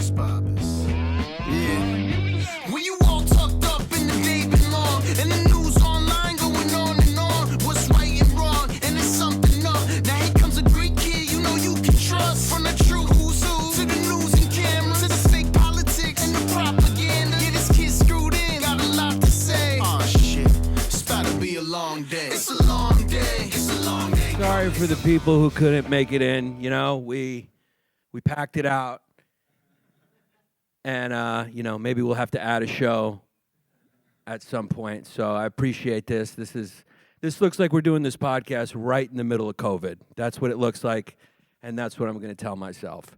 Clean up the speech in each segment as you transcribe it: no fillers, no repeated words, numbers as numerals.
Yannis Pappas. Yeah. When you all tucked up in the day belong, and the news online going on and on, what's right and wrong, and it's something up. Now here comes a great kid you know you can trust. From the true who's who, to the news and cameras, to the fake politics and the propaganda. Get this kid screwed in, got a lot to say. Oh shit, it's about to be a long day. It's a long day, it's a long day. Sorry for the people who couldn't make it in. You know, we packed it out. And, you know, maybe we'll have to add a show at some point. So I appreciate this. This looks like we're doing this podcast right in the middle of COVID. That's what it looks like, and that's what I'm going to tell myself.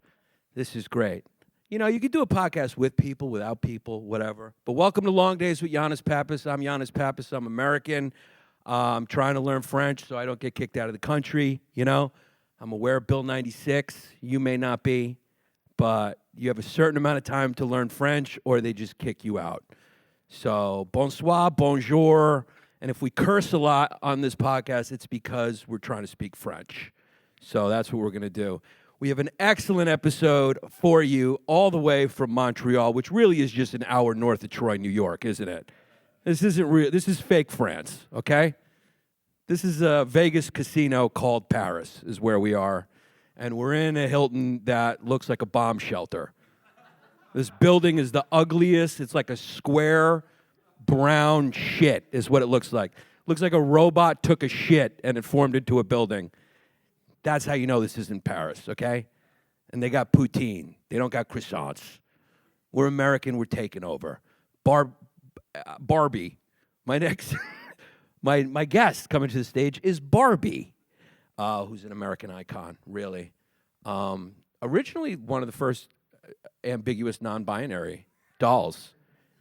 This is great. You know, you could do a podcast with people, without people, whatever. But welcome to Longdays with Yannis Pappas. I'm Yannis Pappas. I'm American. I'm trying to learn French so I don't get kicked out of the country, you know. I'm aware of Bill 96. You may not be, but you have a certain amount of time to learn French or they just kick you out. So, bonsoir, bonjour. And if we curse a lot on this podcast, it's because we're trying to speak French. So that's what we're going to do. We have an excellent episode for you all the way from Montreal, which really is just an hour north of Troy, New York, isn't it? This isn't real. This is fake France, okay? This is a Vegas casino called Paris is where we are. And we're in a Hilton that looks like a bomb shelter. This building is the ugliest. It's like a square brown shit is what it looks like. Looks like a robot took a shit and it formed into a building. That's how you know this isn't Paris, okay? And they got poutine. They don't got croissants. We're American. We're taking over. Barbie. My next, my guest coming to the stage is Barbie. Who's an American icon, really. Originally one of the first ambiguous non-binary dolls.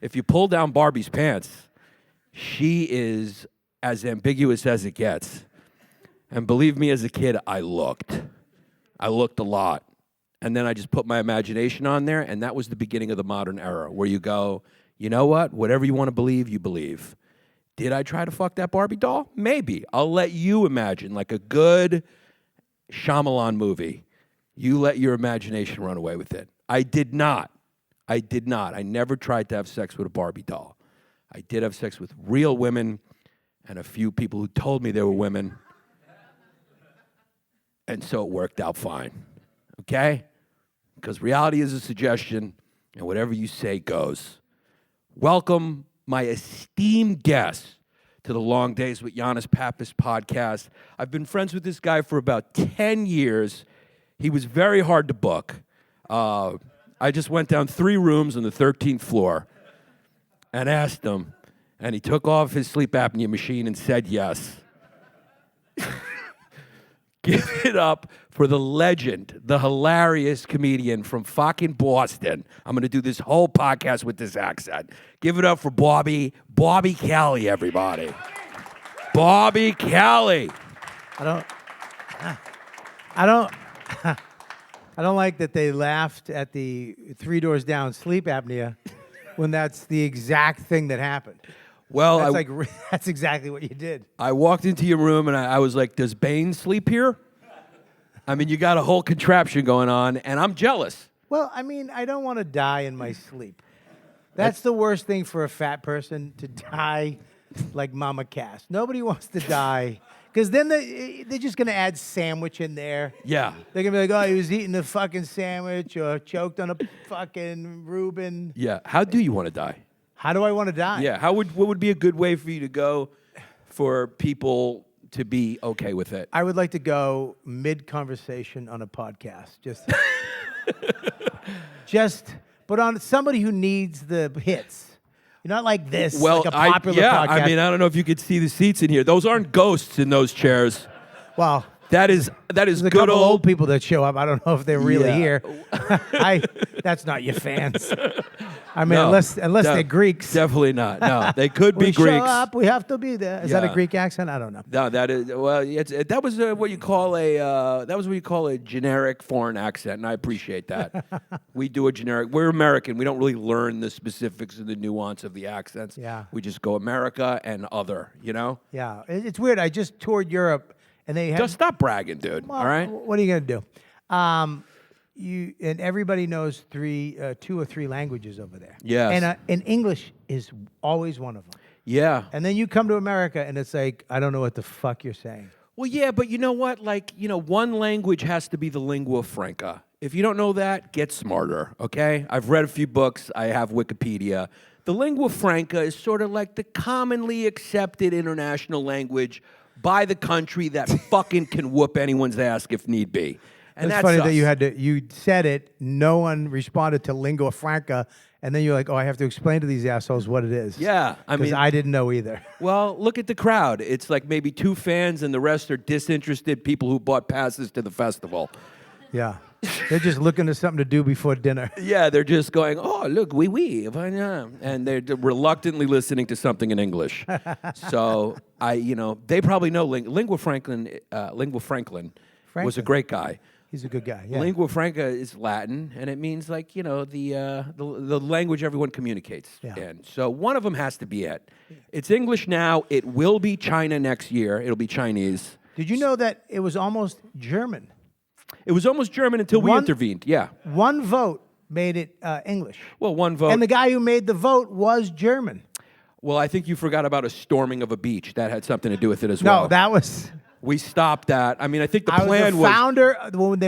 If you pull down Barbie's pants, she is as ambiguous as it gets. And believe me, as a kid, I looked a lot. And then I just put my imagination on there, and that was the beginning of the modern era, where you go, you know what? Whatever you want to believe, you believe. Did I try to fuck that Barbie doll? Maybe. I'll let you imagine, like a good Shyamalan movie. You let your imagination run away with it. I did not. I never tried to have sex with a Barbie doll. I did have sex with real women and a few people who told me they were women. And so it worked out fine. Okay? Because reality is a suggestion, and whatever you say goes. Welcome, my esteemed guest, to the Longdays with Yannis Pappas podcast. I've been friends with this guy for about 10 years. He was very hard to book. I just went down 3 rooms on the 13th floor and asked him, and he took off his sleep apnea machine and said yes. Give it up for the legend, the hilarious comedian from fucking Boston. I'm going to do this whole podcast with this accent. Give it up for Bobby Kelly, everybody. Bobby Kelly. I don't like that they laughed at the 3 doors down sleep apnea when that's the exact thing that happened. Well, that's exactly what you did. I walked into your room and I was like, does Bane sleep here? I mean, you got a whole contraption going on, and I'm jealous. Well, I mean, I don't want to die in my sleep. That's the worst thing for a fat person, to die like Mama Cass. Nobody wants to die, because then they're just going to add sandwich in there. Yeah. They're going to be like, oh, he was eating a fucking sandwich or choked on a fucking Reuben. Yeah. How do you want to die? How do I want to die? Yeah. What would be a good way for you to go for people to be okay with it? I would like to go mid-conversation on a podcast. But on somebody who needs the hits. You're not like this, like a popular podcast. I mean, I don't know if you could see the seats in here. Those aren't ghosts in those chairs. Well, that is there's a good couple old people that show up. I don't know if they're really here. That's not your fans. I mean, No, unless they're Greeks. Definitely not. No, they could be we Greeks. show up, we have to be there. Is that a Greek accent? I don't know. No, that is that was what you call a generic foreign accent, and I appreciate that. We do a generic. We're American. We don't really learn the specifics and the nuance of the accents. Yeah. We just go America and other. You know. Yeah, it's weird. I just toured Europe, and they had. Just stop bragging, dude. Well, all right. What are you gonna do? and everybody knows two or three languages over there. Yes. And English is always one of them. Yeah. And then you come to America, and it's like, I don't know what the fuck you're saying. Well, yeah, but you know what? Like, one language has to be the lingua franca. If you don't know that, get smarter, okay? I've read a few books. I have Wikipedia. The lingua franca is sort of like the commonly accepted international language by the country that fucking can whoop anyone's ass if need be. And It's funny us. that you said it, no one responded to lingua franca, and then you're like, oh, I have to explain to these assholes what it is. Yeah, I Because mean, I didn't know either. well, look at the crowd. It's like maybe 2 fans and the rest are disinterested people who bought passes to the festival. Yeah. They're just looking for something to do before dinner. Yeah, they're just going, oh, look, oui, and they're reluctantly listening to something in English. So they probably know Lingua Franklin was a great guy. He's a good guy. Yeah. Lingua franca is Latin, and it means like the language everyone communicates Yeah. in. So one of them has to be it. It's English now. It will be China next year. It'll be Chinese. Did you know that it was almost German? It was almost German until we intervened. Yeah. One vote made it English. Well, one vote. And the guy who made the vote was German. Well, I think you forgot about a storming of a beach. That had something to do with it as well. No, that was. We stopped that. I mean, I think the I was plan the was. founder when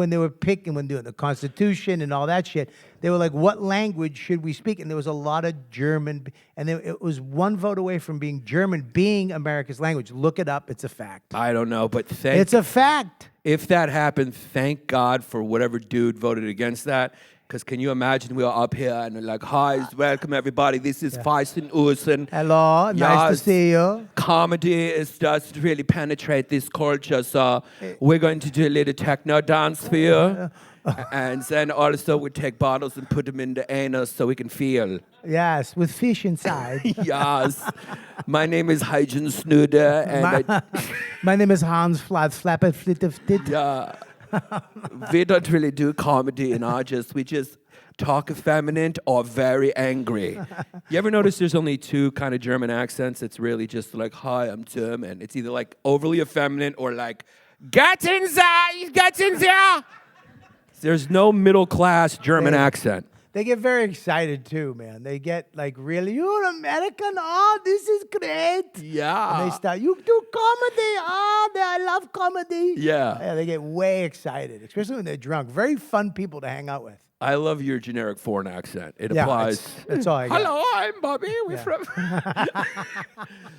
they were picking, when doing the Constitution and all that shit. They were like, "What language should we speak?" And there was a lot of German, and it was one vote away from being German being America's language. Look it up; it's a fact. I don't know, but It's a fact. if that happened, thank God for whatever dude voted against that. Because can you imagine we are up here and we're like, hi, welcome everybody. This is Feisten Ursen. Hello, nice to see you. Comedy is just really penetrate this culture. So we're going to do a little techno dance for you. And then also we take bottles and put them in the anus so we can feel. Yes, with fish inside. Yes. My name is Heijen Snuder. And My name is Hans Flapper Flitter. yeah. We don't really do comedy in our we just talk effeminate or very angry. You ever notice there's only 2 kind of German accents? It's really just like, hi, I'm German. It's either like overly effeminate or like, get in there. There's no middle class German accent. They get very excited too, man. They get like, really, you're American? Oh, this is great. Yeah. And they start, you do comedy? Oh, I love comedy. Yeah. They get way excited, especially when they're drunk. Very fun people to hang out with. I love your generic foreign accent. It Yeah, applies. that's all I got. Hello, I'm Bobby. We're from.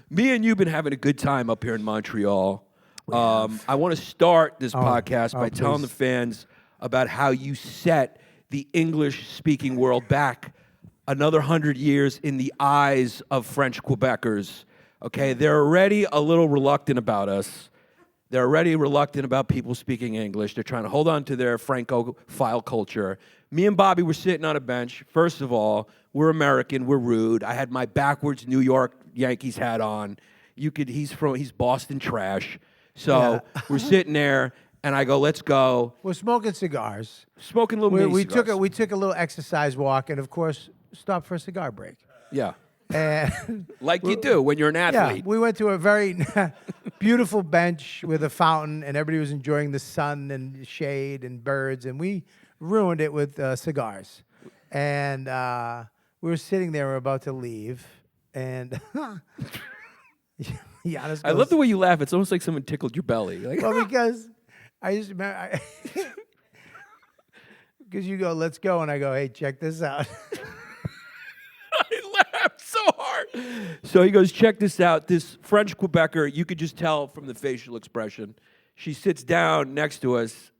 Me and you've been having a good time up here in Montreal. I want to start this podcast by telling the please. fans about how you set the English-speaking world back another 100 years in the eyes of French Quebecers. Okay, they're already a little reluctant about us. They're already reluctant about people speaking English. They're trying to hold on to their Francophile culture. Me and Bobby were sitting on a bench. First of all, we're American. We're rude. I had my backwards New York Yankees hat on. He's Boston trash. So we're sitting there, and I go, let's go. We're smoking cigars. Smoking little mini We cigars. took a little exercise walk, and of course, stopped for a cigar break. Yeah. And Like you do when you're an athlete. yeah, we went to a very beautiful bench with a fountain, and everybody was enjoying the sun and shade and birds, and we ruined it with cigars. And we were sitting there, we were about to leave, and Yannis I love the way you laugh. It's almost like someone tickled your belly. Like, well, because I just remember, because you go, let's go, and I go, hey, check this out. I laughed so hard. So he goes, check this out. This French Quebecer, you could just tell from the facial expression. She sits down next to us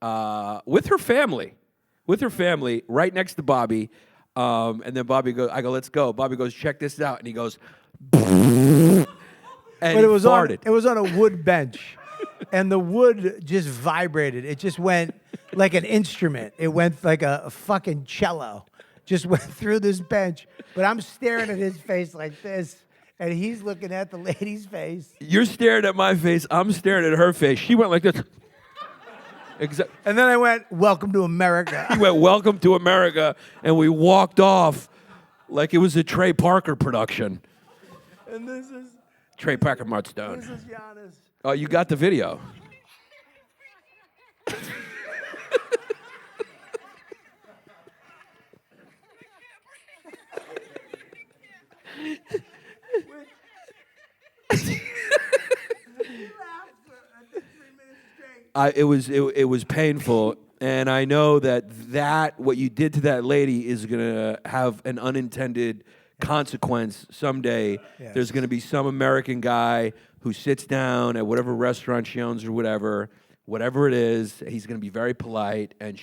with her family, right next to Bobby. And then Bobby goes, I go, let's go. Bobby goes, check this out. And he goes, and But he it was farted. on a wood bench, and the wood just vibrated. It just went like an instrument. It went like a fucking cello. Just went through this bench. But I'm staring at his face like this, and he's looking at the lady's face. You're staring at my face. I'm staring at her face. She went like this. And then I went, welcome to America. He went, welcome to America. And we walked off like it was a Trey Parker production. And this is Trey Parker, Mark Stone. Yannis. Oh, you got the video. it was painful, and I know that what you did to that lady is gonna have an unintended consequence someday. Yes. There's gonna be some American guy who sits down at whatever restaurant she owns or whatever it is. He's gonna be very polite, and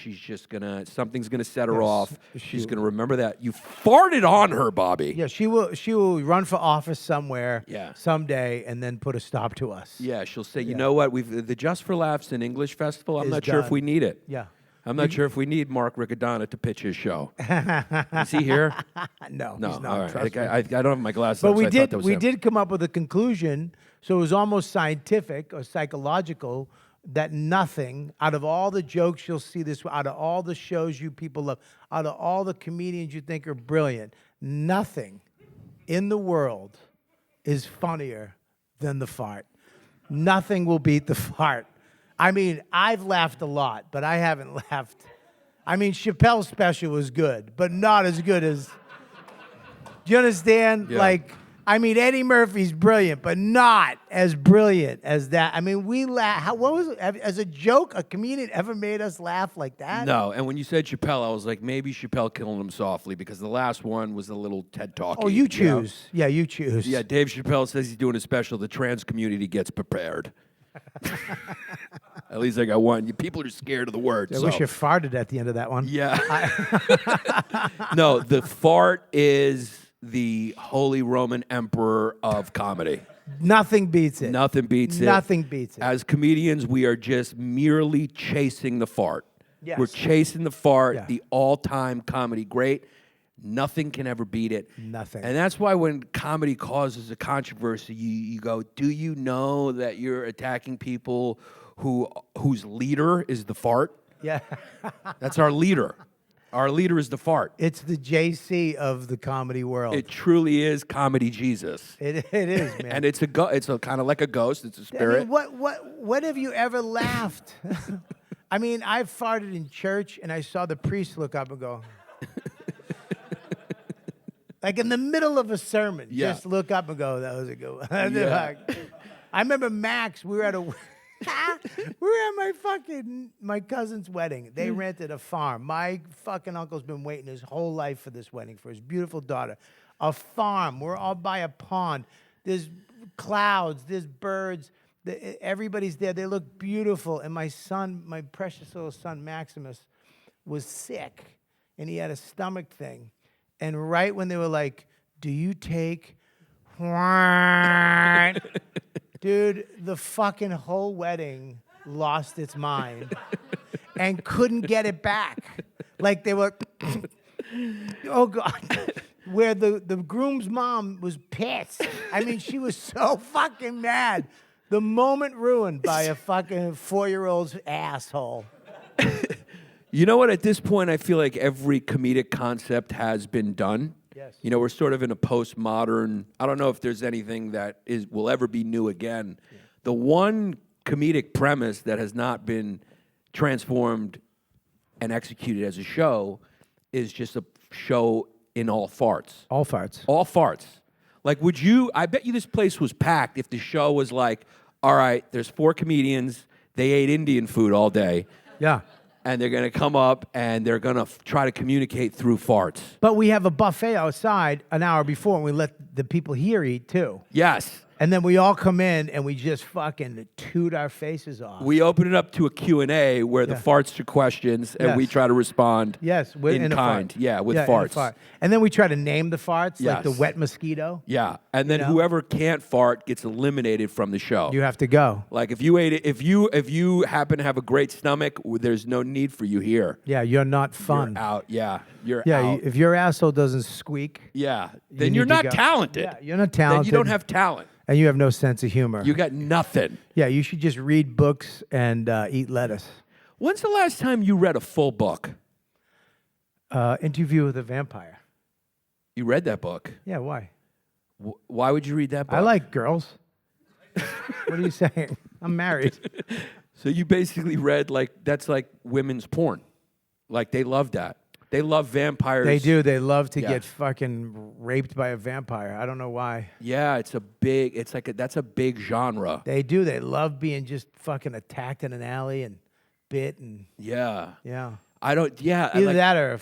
something's gonna set her Yes, off. she She's will. gonna remember that you farted on her, Bobby. Yeah, she will run for office somewhere Yeah. someday and then put a stop to us. Yeah, she'll say, you Yeah. know what? The Just for Laughs in English Festival. I'm Is not sure if done. we need it. Yeah. I'm not sure if we need Mark Riccadonna to pitch his show. Is he here? No, No, he's not. all right. Trust me. I don't have my glasses But on, so we I thought did that was we him. did come up with a conclusion, so it was almost scientific or psychological, that nothing out of all the jokes you'll see this, out of all the shows you people love, out of all the comedians you think are brilliant, nothing in the world is funnier than the fart. Nothing will beat the fart. I mean, I've laughed a lot, but I haven't laughed. I mean, Chappelle's special was good, but not as good as. Do you understand? Yeah. Like, I mean, Eddie Murphy's brilliant, but not as brilliant as that. I mean, we laugh. What was it? As a joke, a comedian ever made us laugh like that? No, and when you said Chappelle, I was like, maybe Chappelle killing him softly because the last one was a little TED Talk. Oh, you choose. Yeah, you choose. Yeah, Dave Chappelle says he's doing a special. The trans community gets prepared. At least I got one. People are scared of the word. I wish you farted at the end of that one. Yeah. No, the fart is the Holy Roman Emperor of comedy. Nothing beats it. Nothing beats it. Nothing beats it. As comedians, we are just merely chasing the fart. Yes. We're chasing the fart, Yeah. the all-time comedy great. Nothing can ever beat it. Nothing. And that's why when comedy causes a controversy, you go, do you know that you're attacking people whose leader is the fart? Yeah. That's our leader. Our leader is the fart. It's the JC of the comedy world. It truly is comedy Jesus. It is, man. And it's a kind of like a ghost. It's a I spirit. mean, what have you ever laughed? I mean, I farted in church and I saw the priest look up and go, like in the middle of a sermon, Yeah. just look up and go, that was a good one. Yeah. I remember Max, we were at my cousin's wedding. They rented a farm. My fucking uncle's been waiting his whole life for this wedding for his beautiful daughter. A farm. We're all by a pond. There's clouds. There's birds. Everybody's there. They look beautiful. And my son, my precious little son Maximus, was sick, and he had a stomach thing. And right when they were like, "Do you take?" Dude, the fucking whole wedding lost its mind and couldn't get it back. Like they were, oh God, where the groom's mom was pissed. I mean, she was so fucking mad. The moment ruined by a fucking 4-year-old's asshole. You know what? At this point, I feel like every comedic concept has been done. Yes. You know, we're sort of in a postmodern. I don't know if there's anything that will ever be new again. Yeah. The one comedic premise that has not been transformed and executed as a show is just a show in all farts. All farts. All farts. Like, I bet you this place was packed if the show was like, all right, there's 4 comedians, they ate Indian food all day. Yeah. And they're going to come up and they're going to try to communicate through farts. But we have a buffet outside an hour before, and we let the people here eat too. Yes. And then we all come in and we just fucking toot our faces off. We open it up to a Q&A where the farts are questions and we Yes. try to respond Yes, in a kind. fart. Yeah, with in a farts. fart. And then we try to name the farts, like the Yes. wet mosquito. Yeah. And then You know? whoever can't fart gets eliminated from the show. You have to go. Like if you ate it, if you happen to have a great stomach, there's no need for you here. Yeah, you're not fun. You're out. Yeah. You're Yeah, out. if your asshole doesn't squeak, Yeah. you Then need you're to not go. talented. Yeah, you're not Then talented. you don't have talent. and you have no sense of humor. You got nothing. Yeah, you should just read books and eat lettuce. When's the last time you read a full book? Interview with a Vampire. You read that book. Yeah, why? Why would you read that book? I like girls. What are you saying? I'm married. So you basically read that's like women's porn. Like they love that. They love vampires. They do. They love to Yeah. get fucking raped by a vampire. I don't know why. Yeah, that's a big genre. They do. They love being just fucking attacked in an alley and bit and Yeah. yeah. Yeah. Either that or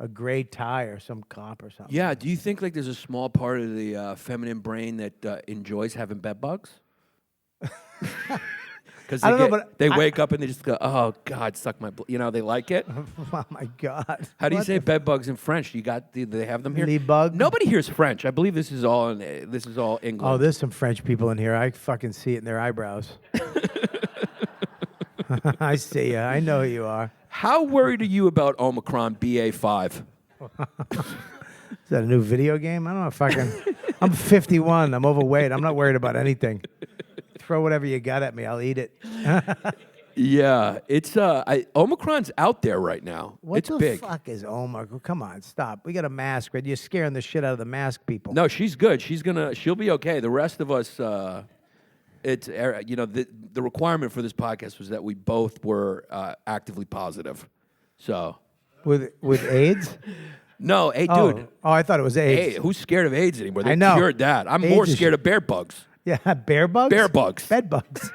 a gray tie or some cop or something. Yeah. Do you think like there's a small part of the feminine brain that enjoys having bed bugs? Because I don't know, but they wake up and they just go, "Oh God, suck my," they like it. Oh my God. How do you What say the bed bugs in French? Do they have them here? Les bugs? Nobody hears French. I believe this is all English. Oh, there's some French people in here. I fucking see it in their eyebrows. I see ya. I know who you are. How worried are you about Omicron BA.5? Is that a new video game? I don't know if I can. I'm 51. I'm overweight. I'm not worried about anything. Throw whatever you got at me. I'll eat it. Yeah, it's Omicron's out there right now. What it's the big. fuck is Omicron? Come on, stop. We got a mask, right? You're scaring the shit out of the mask people. No, she's good. She'll be okay. The rest of us, the requirement for this podcast was that we both were actively positive. So With AIDS? no, hey, Oh, dude. oh, I thought it was AIDS. Hey, who's scared of AIDS anymore? They I know. cured that. I'm AIDS more is- scared of bear bugs. Yeah, bear bugs? Bear bugs. Bed bugs.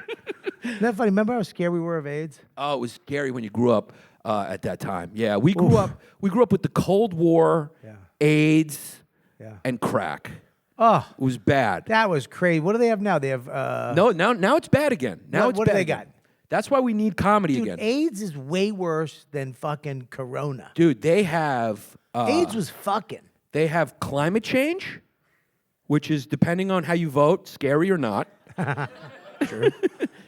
Isn't that funny? Remember how scared we were of AIDS? Oh, it was scary when you grew up at that time. Yeah, we grew up with the Cold War, Yeah. AIDS, Yeah. and crack. Oh, It was bad. that was crazy. What do they have now? They have No, now it's bad again. Now it's what do bad they again. got? That's why we need comedy Dude, again. AIDS is way worse than fucking Corona. Dude, they have AIDS was fucking. they have climate change, which is depending on how you vote, scary or not.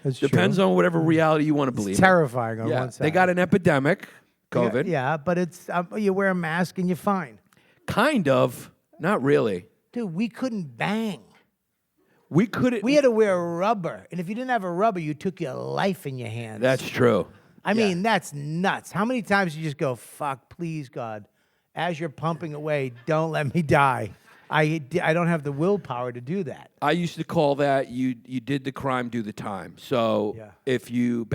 That's Depends true. on whatever reality you want to believe. It's terrifying on Yeah, one side. they got an epidemic, COVID. Yeah, but it's you wear a mask and you're fine. Kind of, not really. Dude, we couldn't bang. We couldn't. We had to wear rubber. And if you didn't have a rubber, you took your life in your hands. That's true. I mean, that's nuts. How many times you just go, fuck, please, God, as you're pumping away, don't let me die. I don't have the willpower to do that. I used to call that you did the crime, do the time. So Yeah. if you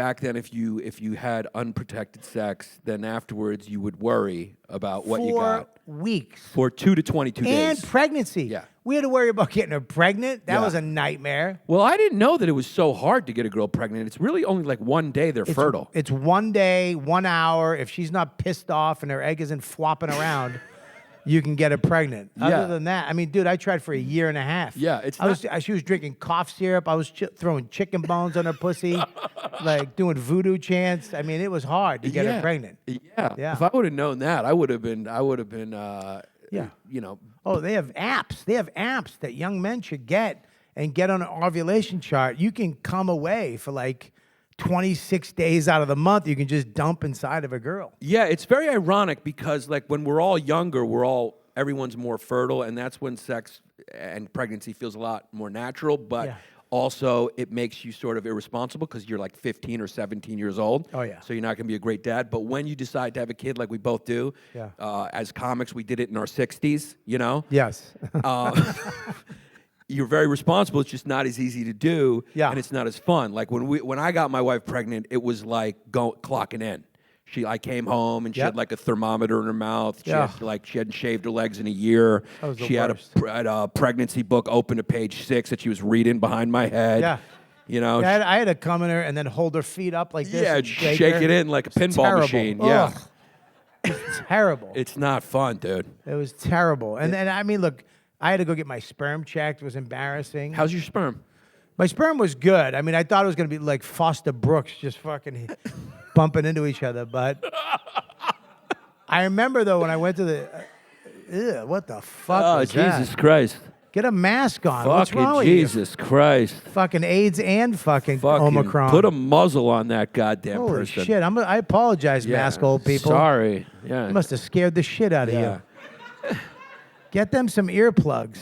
had unprotected sex, then afterwards you would worry about what you got 4 weeks. for 2 to 22 And days. pregnancy. Yeah. We had to worry about getting her pregnant. That Yeah. was a nightmare. Well, I didn't know that it was so hard to get a girl pregnant. It's really only like one day they're fertile. It's 1 day, 1 hour. If she's not pissed off and her egg isn't flopping around, you can get her pregnant. Yeah. Other than that, I mean, dude, I tried for a year and a half. Yeah, it's she was drinking cough syrup. I was throwing chicken bones on her pussy, like doing voodoo chants. I mean, it was hard to get her pregnant. Yeah. Yeah. If I would have known that, I would have been. Yeah. You know. Oh, they have apps. They have apps that young men should get and get on an ovulation chart. You can come away for like 26 days out of the month. You can just dump inside of a girl. Yeah, it's very ironic because like when we're all younger, everyone's more fertile, and that's when sex and pregnancy feels a lot more natural. But Yeah. also, it makes you sort of irresponsible because you're like 15 or 17 years old. Oh, yeah. So you're not going to be a great dad. But when you decide to have a kid, like we both do, Yeah. as comics, we did it in our 60s. You know. Yes. You're very responsible. It's just not as easy to do, Yeah. and it's not as fun. Like when I got my wife pregnant, it was like clocking in. I came home and she Yep. had like a thermometer in her mouth. She Yeah. she hadn't shaved her legs in a year. That was the She had worst. had a pregnancy book open to page 6 that she was reading behind my head. Yeah. You know. Yeah, I had to come in her and then hold her feet up like this. Yeah, and shake her. it in like a pinball Terrible. machine. Yeah. Ugh. It's terrible. It's not fun, dude. It was terrible. And then, I mean, look, I had to go get my sperm checked. It was embarrassing. How's your sperm? My sperm was good. I mean, I thought it was going to be like Foster Brooks, just fucking bumping into each other. But I remember, though, when I went to the... what the fuck Oh, was Jesus that? Christ. Get a mask on. What's wrong Fucking with Jesus Christ. you? Fucking AIDS and fucking Fucking Omicron. put a muzzle on that goddamn Holy person. shit. I apologize, Yeah, mask old people. Sorry. Yeah. You must have scared the shit out of Yeah. you. Get them some earplugs.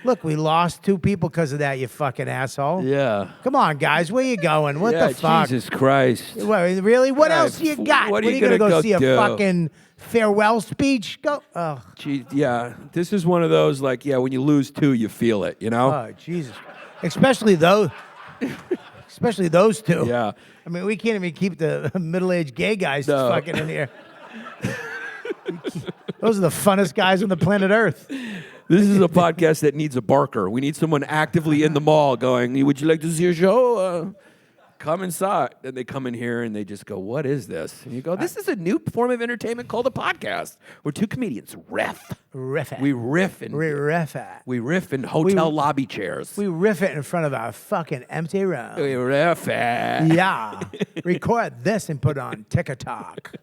Look, we lost 2 people because of that, you fucking asshole. Yeah. Come on, guys. Where you going? What Yeah, the fuck? Jesus Christ. What, really? What Yeah, else you got? what are you gonna gonna go go see a do? fucking farewell speech? Go. Oh, Gee, yeah. This is one of those, like, yeah, when you lose 2, you feel it, you know? oh Jesus. Especially those. Especially those 2. Yeah. I mean, we can't even keep the middle-aged gay guys No. fucking in here. Those are the funnest guys on the planet Earth. This is a podcast that needs a barker. We need someone actively in the mall going, would you like to see a show? Come inside. Then they come in here and they just go, what is this? And you go, this is a new form of entertainment called a podcast. We're two comedians. Riff it. We riff and We riff it. we riff in hotel lobby chairs. We riff it in front of our fucking empty room. We riff it. Yeah. Record this and put on TikTok.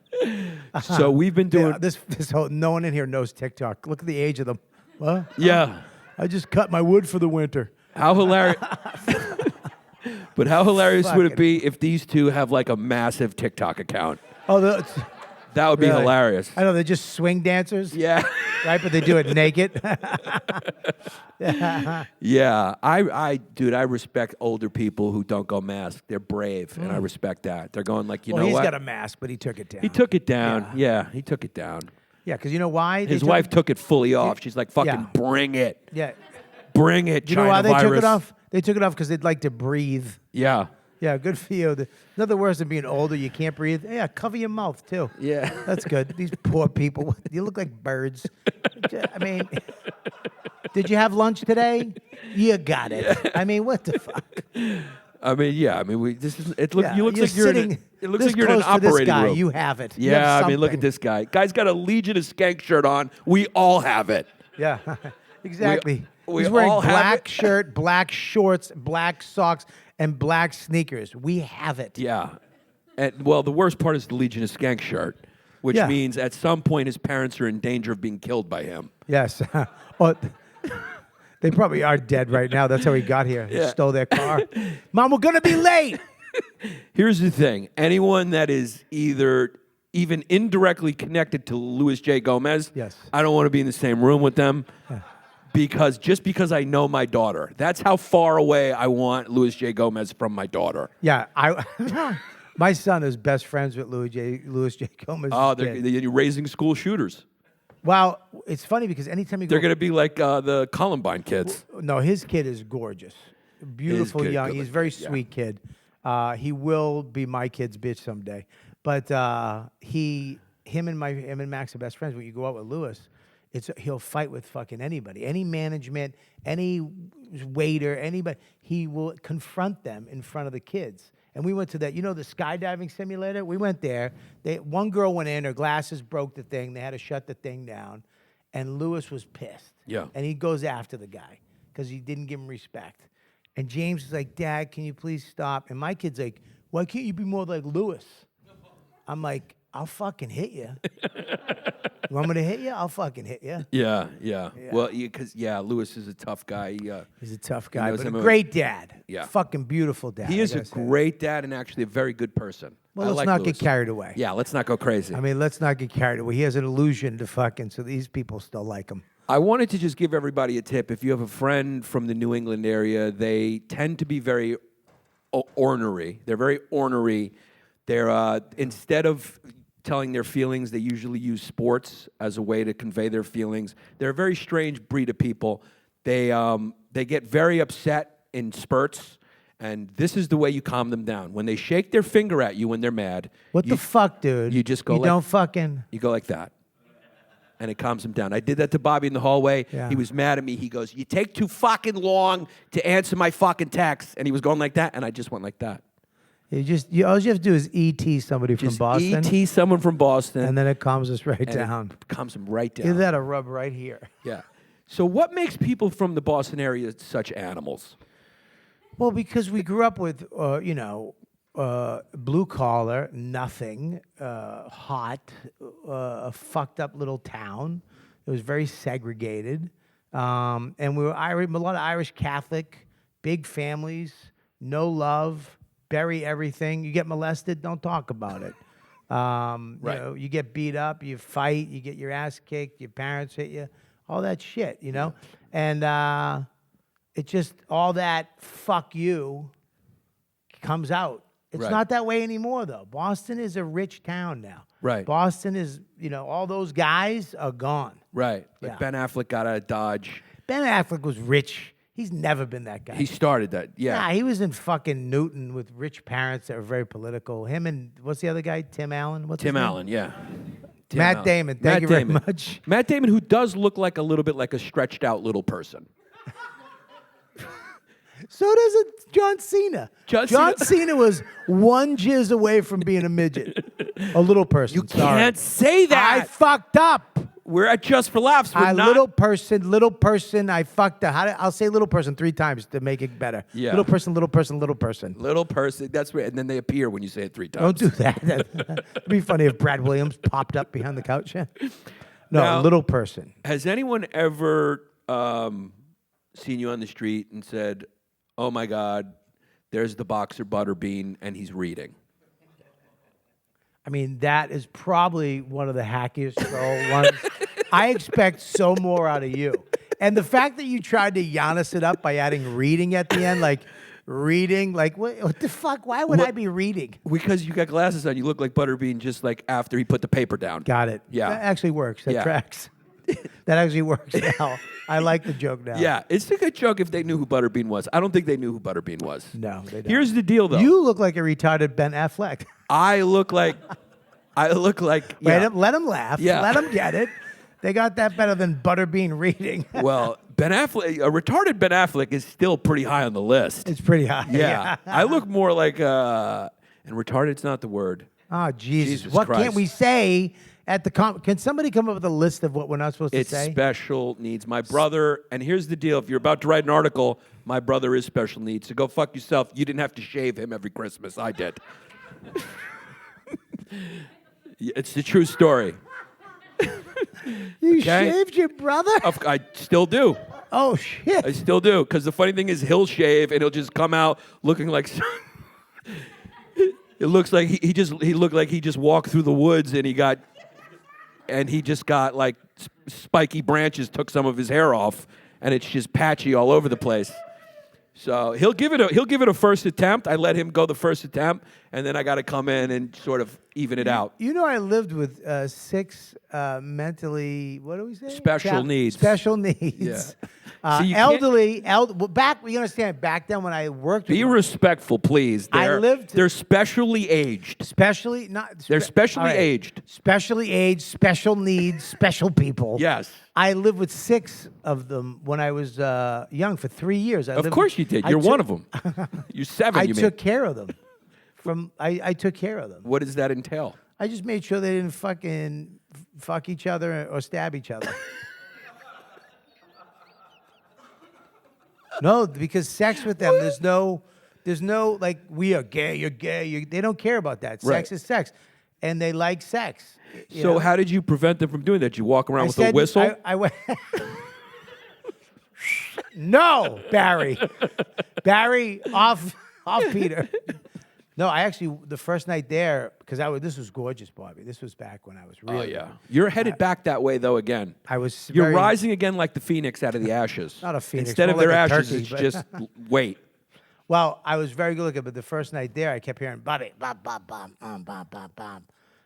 So we've been doing. Yeah, this whole, no one in here knows TikTok. Look at the age of them. What? Yeah. I just cut my wood for the winter. How hilarious. But how hilarious would it Fucking- be if these two have like a massive TikTok account? Oh, That would be really? hilarious. I know they're just swing dancers, Yeah. right? But they do it naked. Yeah. Dude, I respect older people who don't go masked. They're brave, and I respect that. They're going like, you Well, know he's what? got a mask, but he took it down. He took it down. Yeah, he took it down. Yeah, because you know why? They His wife took it fully off. She's like, fucking Yeah. bring it. Yeah. Bring it, You know China why they virus. took it off? They took it off because they'd like to breathe. Yeah. Yeah, good for you. Nothing worse than being older. You can't breathe. Yeah, cover your mouth, too. Yeah. That's good. These poor people. You look like birds. I mean, did you have lunch today? You got it. I mean, what the fuck? I mean, yeah. I mean, this is. It look. Yeah, You look you're like you're in. sitting It looks this like you're in an close to this operating guy. room. You have it. You Yeah. have I mean, look at something. this guy. Guy's got a Legion of Skank shirt on. We all have it. Yeah, exactly. we He's wearing all have black it. shirt, black shorts, black socks, and black sneakers. We have it. Yeah. And well, the worst part is the Legion of Skank shirt, which Yeah. means at some point his parents are in danger of being killed by him. Yes. Well, they probably are dead right now. That's how he got here. He Yeah. stole their car. Mom, we're gonna be late. Here's the thing: anyone that is either even indirectly connected to Louis J. Gomez, Yes. I don't want to be in the same room with them. Because I know my daughter. That's how far away I want Louis J. Gomez from my daughter. Yeah, my son is best friends with Louis J. Gomez. Oh, they're raising school shooters. Well, it's funny because anytime you They're go, going to be like the Columbine kids. no, his kid is gorgeous, beautiful, good, young. good He's a looking, very yeah. sweet kid. He will be my kid's bitch someday. But him and Max are best friends. When you go out with Louis, he'll fight with fucking anybody, any management, any waiter, anybody. He will confront them in front of the kids. And we went to that, the skydiving simulator? We went there. One girl went in, her glasses broke the thing. They had to shut the thing down. And Louis was pissed. Yeah. And he goes after the guy because he didn't give him respect. And James is like, Dad, can you please stop? And my kid's like, why can't you be more like Louis? I'm like, I'll fucking hit you. You want me to hit you? I'll fucking hit you. Yeah. Well, because Louis is a tough guy. He's a tough guy, knows but a him a- great dad. Yeah. Fucking beautiful dad. He I is a gotta say. great dad and actually a very good person. Well, I let's like not Louis. get carried away. Yeah, let's not go crazy. I mean, let's not get carried away. He has an illusion to fucking, so these people still like him. I wanted to just give everybody a tip. If you have a friend from the New England area, they tend to be very ornery. They're very ornery. They're instead of telling their feelings, they usually use sports as a way to convey their feelings. They're a very strange breed of people. They get very upset in spurts, and this is the way you calm them down. When they shake their finger at you when they're mad, What the fuck, dude? you just go You like- don't fucking. you go like that. And it calms him down. I did that to Bobby in the hallway. Yeah. He was mad at me. He goes, you take too fucking long to answer my fucking text. And he was going like that, and I just went like that. All you have to do is ET somebody from Just Boston, E.T. someone from Boston. and then it calms us right and down. It calms him right down. Give that a rub right here. Yeah. So what makes people from the Boston area such animals? Well, because we grew up with, blue collar, nothing, hot, a fucked up little town. It was very segregated. And we were a lot of Irish Catholic, big families, no love, bury everything. You get molested, don't talk about it. Right. You get beat up, you fight, you get your ass kicked, your parents hit you, all that shit, And it just, all that fuck you comes out. It's Right. not that way anymore, though. Boston is a rich town now. Right. Boston is, all those guys are gone. Right. Like Yeah. Ben Affleck got out of Dodge. Ben Affleck was rich. He's never been that guy. He started that. Yeah. Nah, he was in fucking Newton with rich parents that were very political. Him and, what's the other guy? Tim Allen? What's his Tim name? Allen, yeah. Matt Damon. Thank you very much. Matt Damon, who does look like a little bit like a stretched out little person. So does it John Cena. John Cena was one jizz away from being a midget. A little person. You can't say that. I fucked up. We're at Just for Laughs. We're not. Little person, I fucked up. I'll say little person 3 times to make it better. Yeah. Little person, little person, little person. Little person. That's right. And then they appear when you say it 3 times. Don't do that. It'd be funny if Brad Williams popped up behind the couch. No, Now, little person. Has anyone ever seen you on the street and said, "Oh my God, there's the boxer Butterbean and he's reading"? I mean, that is probably one of the hackiest ones. I expect so more out of you. And the fact that you tried to Giannis it up by adding reading at the end, like reading, like what the fuck? Why would I be reading? Because you got glasses on, you look like Butterbean just like after he put the paper down. Got it. Yeah. That actually works. That Yeah. tracks. That actually works now. I like the joke now. Yeah, it's a good joke if they knew who Butterbean was. I don't think they knew who Butterbean was. No, they don't. Here's the deal, though. You look like a retarded Ben Affleck. I look like. Yeah. Let him laugh. Yeah. Let him get it. They got that better than Butterbean reading. Well, Ben Affleck, a retarded Ben Affleck is still pretty high on the list. It's pretty high. Yeah. I look more like, and retarded's not the word. Oh, Jesus. Jesus What Christ. can't we say at the Can somebody come up with a list of what we're not supposed It's to say? special needs. My brother, and here's the deal. If you're about to write an article, my brother is special needs. So go fuck yourself. You didn't have to shave him every Christmas. I did. It's the true story. You Okay. shaved your brother? I still do. Oh, shit. I still do. Because the funny thing is, he'll shave and he'll just come out looking like. It looks like he looked like he just walked through the woods and he just got like spiky branches took some of his hair off and it's just patchy all over the place. So he'll give it a first attempt. I let him go the first attempt, and then I got to come in and sort of even it out. You know, I lived with 6 mentally, what do we say? Special needs. Special needs. Yeah. So you elderly. You understand, back then when I worked with Be respectful, please. They're specially aged. Especially not. They're specially all right. aged. Specially aged, special needs, special people. Yes. I lived with 6 of them when I was young for 3 years. Of course you did. You're one of them. You're 7. I you took mean. care of them. I took care of them. What does that entail? I just made sure they didn't fucking fuck each other or stab each other. No, because sex with them, there's no like we are gay, you're gay. They don't care about that. Right. Sex is sex, and they like sex. you So know? how did you prevent them from doing that? Did you walk around I with said- a whistle? I went. No, Barry, off Peter. No, I actually the first night there because this was gorgeous, Bobby. This was back when I was really. Oh yeah, you're headed back that way though. Again, I was. you're very- rising again like the phoenix out of the ashes. Not a phoenix, Instead of more their like a ashes, turkey, it's but- just wait. Well, I was very good looking, but the first night there, I kept hearing Bobby, bom, bom, bom, bom, bom, bom,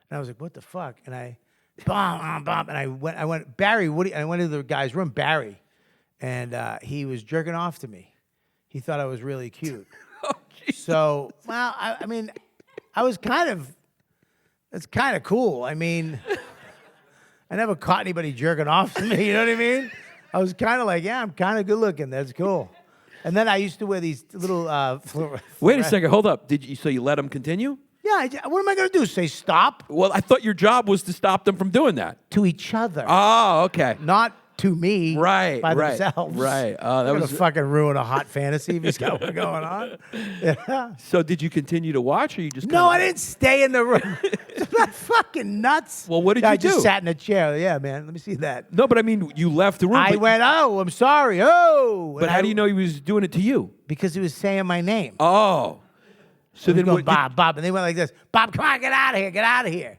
and I was like, "What the fuck?" And I, bom, and I went, Barry, I went into the guy's room, Barry, and he was jerking off to me. He thought I was really cute. So, well, I mean, I was it's kind of cool. I mean, I never caught anybody jerking off to me. You know what I mean? I was kind of like, yeah, I'm kind of good looking. That's cool. And then I used to wear these little. Wait a second, hold up. So you let them continue? Yeah. What am I going to do? Say stop Well, I thought your job was to stop them from doing that. to each other, Oh, okay. not to me. Right, By right, themselves. right. That They're was- gonna fucking ruin a hot fantasy if he's got one going on. Yeah. So did you continue to watch, or you just? No, I kinda- didn't stay in the room. It's not fucking nuts. Well, what did I you just do? sat in a chair. Yeah, man. Let me see that. No, but I mean, you left the room. I but, went, oh, I'm sorry. Oh. But how do you know he was doing it to you? Because he was saying my name. Oh, so He was then going, what? Bob, Bob. And they went like this. Bob, come on, get out of here. Get out of here.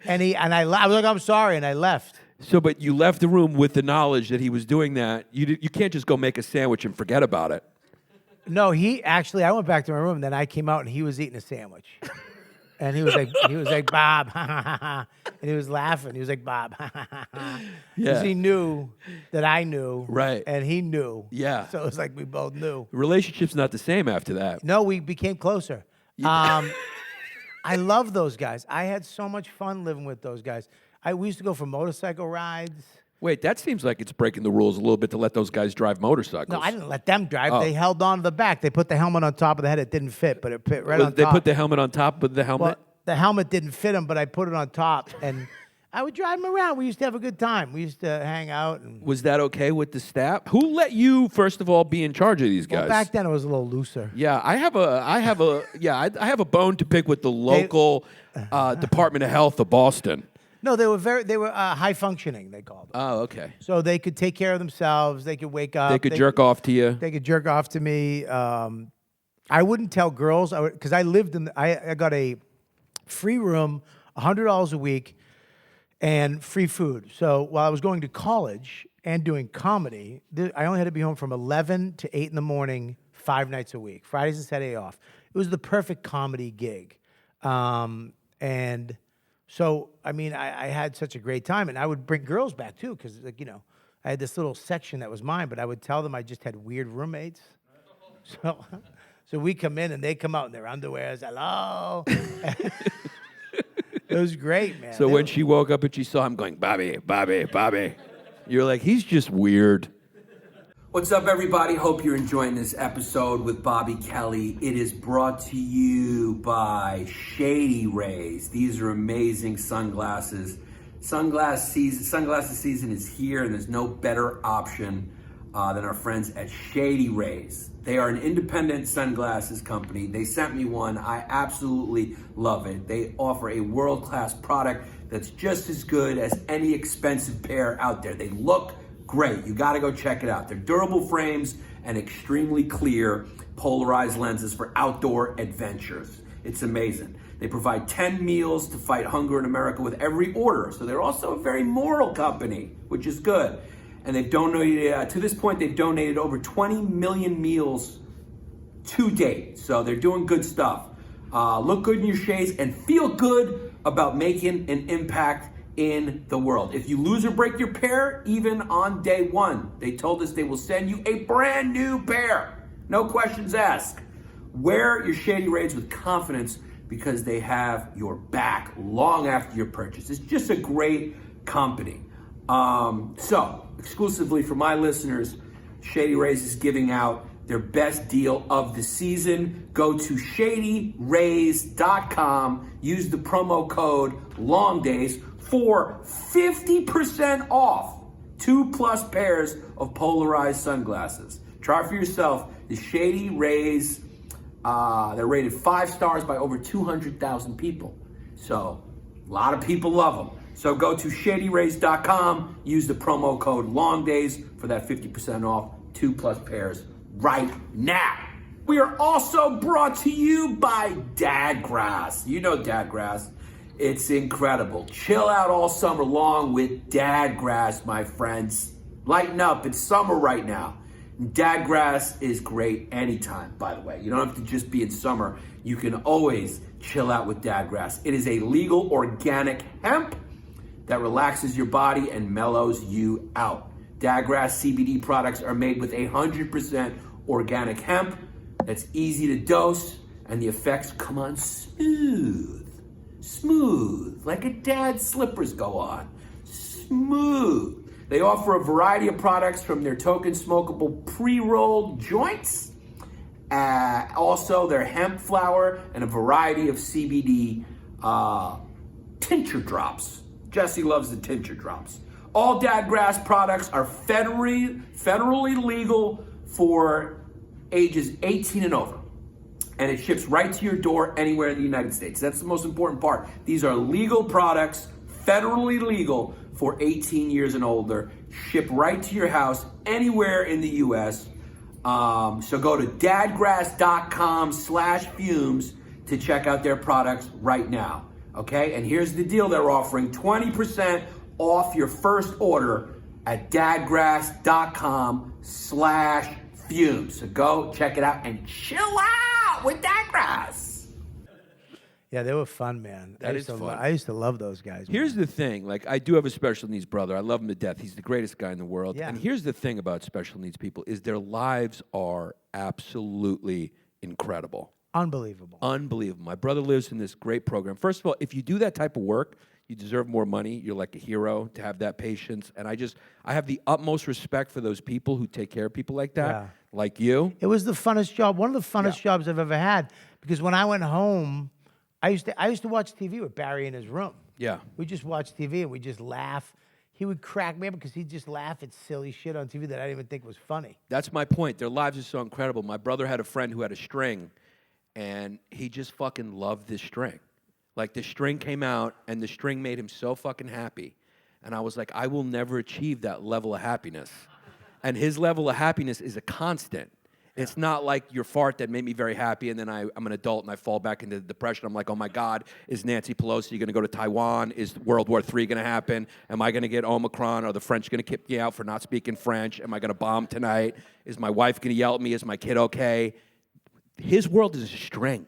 I was like, I'm sorry. And I left. But you left the room with the knowledge that he was doing that. You can't just go make a sandwich and forget about it. No, I went back to my room. Then I came out and he was eating a sandwich. And he was like, Bob, and he was laughing. He was like, Bob, Yeah. because he knew that I knew, Right. And he knew, Yeah. So it was like we both knew. The relationship's not the same after that. No, we became closer. I love those guys. I had so much fun living with those guys. We used to go for motorcycle rides. Wait, that seems like it's breaking the rules a little bit to let those guys drive motorcycles. No, I didn't let them drive. Oh. They held on to the back. They put the helmet on top of the head. It didn't fit, but it fit right on top. They put the helmet on top of the helmet? Well, the helmet didn't fit him, but I put it on top, and I would drive him around. We used to have a good time. We used to hang out. And, Was that okay with the staff? Who let you, first of all, be in charge of these guys? well, back then it was a little looser. Yeah, I have a bone to pick with the local Department of Health of Boston. No, they were high functioning. They called them. Oh, okay. So they could take care of themselves. They could wake up. They could jerk off to you. They could jerk off to me. I wouldn't tell girls because I lived in. I got a free room, $100 a week, and free food. So while I was going to college and doing comedy, I only had to be home from 11 to 8 in the morning, 5 nights a week, Fridays and Saturday off. It was the perfect comedy gig, and. So, I mean, I had such a great time, and I would bring girls back, too, because, like, you know, I had this little section that was mine, but I would tell them I just had weird roommates. So we come in, and they come out in their underwear. Hello. It was great, man. So when she woke up and she saw him going, Bobby, Bobby, Bobby, you're like, he's just weird. What's up, everybody? Hope you're enjoying this episode with Bobby Kelly. It is brought to you by Shady Rays. These are amazing sunglasses. Sunglasses season is here, and there's no better option than our friends at Shady Rays. They are an independent sunglasses company. They sent me one. I absolutely love it. They offer a world-class product that's just as good as any expensive pair out there. They look great. You got to go check it out. They're durable frames and extremely clear polarized lenses for outdoor adventures. It's amazing. They provide 10 meals to fight hunger in America with every order. So they're also a very moral company, which is good. And they've donated, to this point, they've donated over 20 million meals to date. So they're doing good stuff. Look good in your shades and feel good about making an impact in the world. If you lose or break your pair, even on day one, they told us they will send you a brand new pair. No questions asked. Wear your Shady Rays with confidence because they have your back long after your purchase. It's just a great company. So, exclusively for my listeners, Shady Rays is giving out their best deal of the season. Go to shadyrays.com, use the promo code Longdays for 50% off 2+ pairs of polarized sunglasses. Try for yourself. The Shady Rays, they're rated 5 stars by over 200,000 people. So a lot of people love them. So go to shadyrays.com, use the promo code Longdays for that 50% off 2+ pairs right now. We are also brought to you by Dadgrass. You know Dadgrass. It's incredible. Chill out all summer long with Dadgrass, my friends. Lighten up. It's summer right now. Dadgrass is great anytime, by the way. You don't have to just be in summer. You can always chill out with Dadgrass. It is a legal organic hemp that relaxes your body and mellows you out. Dadgrass CBD products are made with 100% organic hemp that's easy to dose, and the effects come on smooth, like a dad's slippers go on. Smooth. They offer a variety of products from their token smokable pre-rolled joints, also their hemp flower, and a variety of CBD tincture drops. Jesse loves the tincture drops. All Dadgrass products are federally legal for ages 18 and over. And it ships right to your door anywhere in the United States. That's the most important part. These are legal products, federally legal for 18 years and older. Ship right to your house anywhere in the U.S. So go to dadgrass.com/fumes to check out their products right now. Okay? And here's the deal they're offering. 20% off your first order at dadgrass.com/fumes. So go check it out and chill out with Dadgrass. Yeah, they were fun, man. That is fun. I used to love those guys. Here's the thing. Like, I do have a special needs brother. I love him to death. He's the greatest guy in the world. Yeah. And here's the thing about special needs people is their lives are absolutely incredible. Unbelievable. Unbelievable. My brother lives in this great program. First of all, if you do that type of work, You deserve more money. You're like a hero to have that patience. And I have the utmost respect for those people who take care of people like that, Yeah. like you. It was the funnest job, one of the funnest jobs I've ever had. Because when I went home, I used to watch TV with Barry in his room. Yeah. We just watch TV and we just laugh. He would crack me up because he'd just laugh at silly shit on TV that I didn't even think was funny. That's my point. Their lives are so incredible. My brother had a friend who had a string, and he just fucking loved this string. Like, the string came out, and the string made him so fucking happy. And I was like, I will never achieve that level of happiness. And his level of happiness is a constant. It's not like your fart that made me very happy, and then I'm an adult and I fall back into depression. I'm like, oh my God, is Nancy Pelosi going to go to Taiwan? Is World War III going to happen? Am I going to get Omicron? Are the French going to kick me out for not speaking French? Am I going to bomb tonight? Is my wife going to yell at me? Is my kid okay? His world is a string.